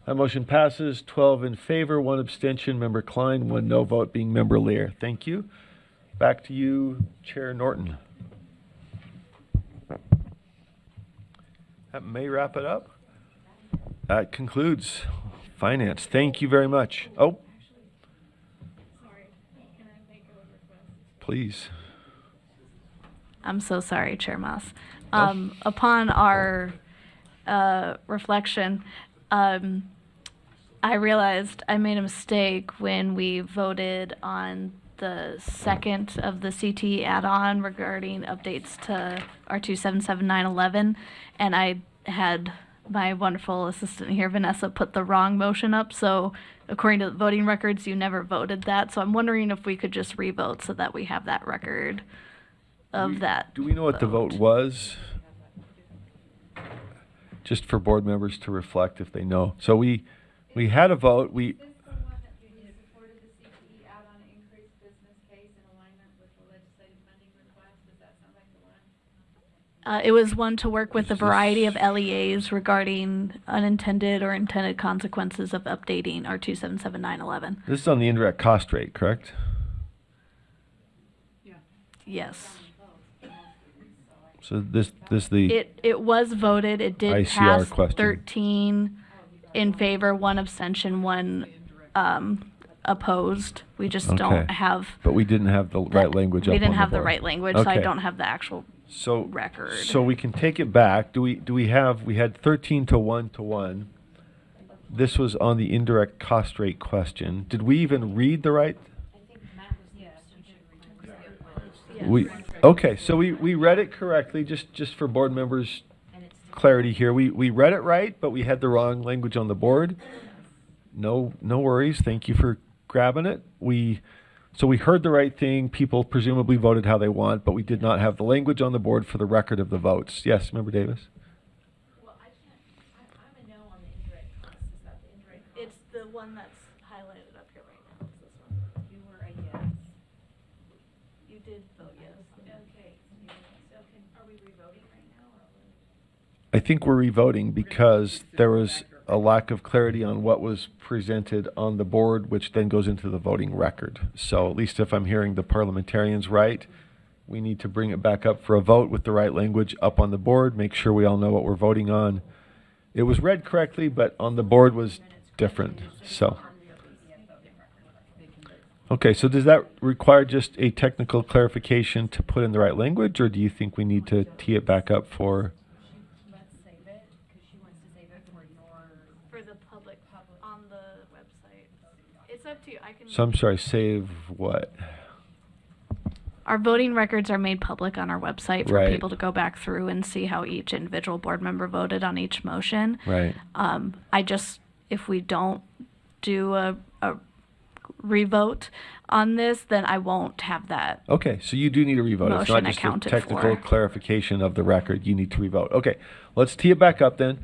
S1: That motion passes. 12 in favor, 1 abstention. Member Klein, 1 no vote, being Member Lear. Thank you. Back to you, Chair Norton. That may wrap it up. That concludes finance. Thank you very much. Oh. Please.
S20: I'm so sorry, Chair Moss. Upon our reflection, I realized I made a mistake when we voted on the second of the CT add-on regarding updates to R277911, and I had my wonderful assistant here, Vanessa, put the wrong motion up, so according to the voting records, you never voted that, so I'm wondering if we could just re-vote so that we have that record of that.
S1: Do we know what the vote was? Just for board members to reflect if they know. So we had a vote.
S20: It was one to work with a variety of LEAs regarding unintended or intended consequences of updating our 277-911.
S1: This is on the indirect cost rate, correct?
S20: Yes.
S1: So this the
S20: It was voted. It did
S1: ICR
S20: pass
S1: question.
S20: 13 in favor, 1 abstention, 1 opposed. We just don't
S1: Okay.
S20: have.
S1: But we didn't have the right language up
S20: We didn't
S1: on
S20: have the
S1: board.
S20: right language, so I
S1: Okay.
S20: don't have the actual
S1: So
S20: record.
S1: So we can take it back. We had 13 to 1 to 1. This was on the indirect cost rate question. Did we even read the right? Okay, so we read it correctly, just for board members' clarity here. We read it right, but we had the wrong language on the board. No worries. Thank you for grabbing it. So we heard the right thing. People presumably voted how they want, but we did not have the language on the board for the record of the votes. Yes, Member Davis?
S20: It's the one that's highlighted up here right now. It's this one. You were a yes. You did vote yes. Okay. So are we revoting right now?
S1: I think we're revoting because there was a lack of clarity on what was presented on the board, which then goes into the voting record. So at least if I'm hearing the parliamentarians right, we need to bring it back up for a vote with the right language up on the board, make sure we all know what we're voting on. It was read correctly, but on the board was different, so. Okay, so does that require just a technical clarification to put in the right language, or do you think we need to tee it back up for?
S20: For the public on the website. It's up to you. I can.
S1: So I'm sorry, save what?
S20: Our voting records are made public on our website for
S1: Right.
S20: people to go back through and see how each individual board member voted on each motion.
S1: Right.
S20: If we don't do a revote on this, then I won't have that.
S1: Okay, so you do need a revote. It's not
S20: Motion
S1: just a
S20: accounted
S1: technical
S20: for.
S1: clarification of the record. You need to revote. Okay, let's tee it back up then.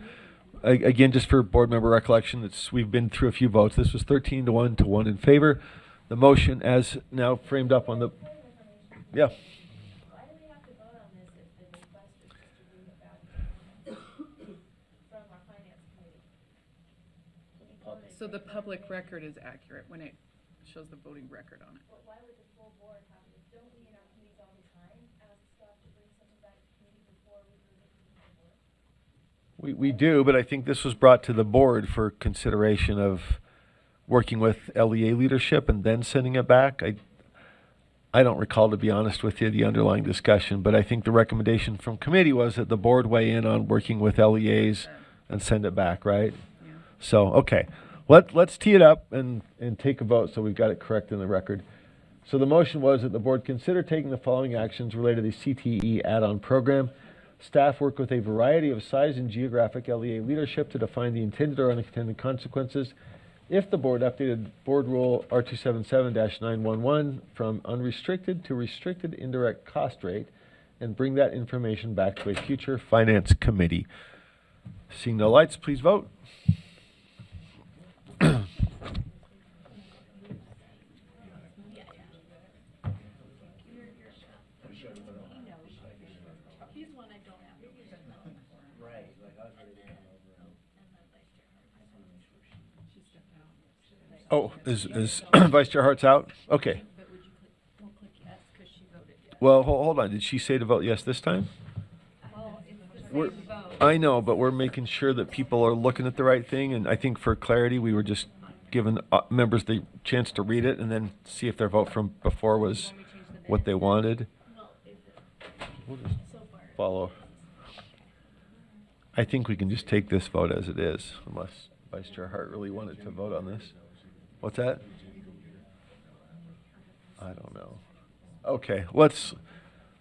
S1: Again, just for board member recollection, we've been through a few votes. This was 13 to 1 in favor. The motion as now framed up on the, yeah.
S7: So the public record is accurate when it shows the voting record on it.
S1: We do, but I think this was brought to the board for consideration of working with LEA leadership and then sending it back. I don't recall, to be honest with you, the underlying discussion, but I think the recommendation from committee was that the board weigh in on working with LEAs and send it back, right? So, okay, let's tee it up and take a vote so we've got it correct in the record. So the motion was that the board consider taking the following actions related to the CTE add-on program. Staff work with a variety of size and geographic LEA leadership to define the intended or unintended consequences if the board updated Board Rule R277-911 from unrestricted to restricted indirect cost rate and bring that information back to a future finance committee. Seeing no lights, please vote. Oh, is Vice Chair Hart's out? Okay. Well, hold on. Did she say to vote yes this time? I know, but we're making sure that people are looking at the right thing, and I think for clarity, we were just giving members the chance to read it and then see if their vote from before was what they wanted. We'll just follow. I think we can just take this vote as it is, unless Vice Chair Hart really wanted to vote on this. What's that? I don't know. Okay,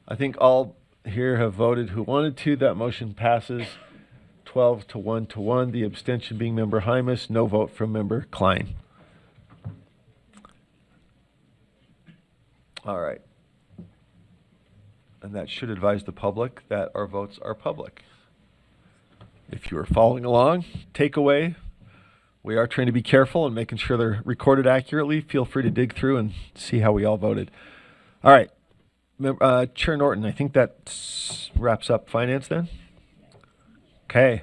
S1: I think all here have voted who wanted to. That motion passes 12 to 1. The abstention being Member Hymas, no vote from Member Klein. All right. And that should advise the public that our votes are public. If you are following along, takeaway. We are trying to be careful and making sure they're recorded accurately. Feel free to dig through and see how we all voted. All right. Chair Norton, I think that wraps up finance then. Okay.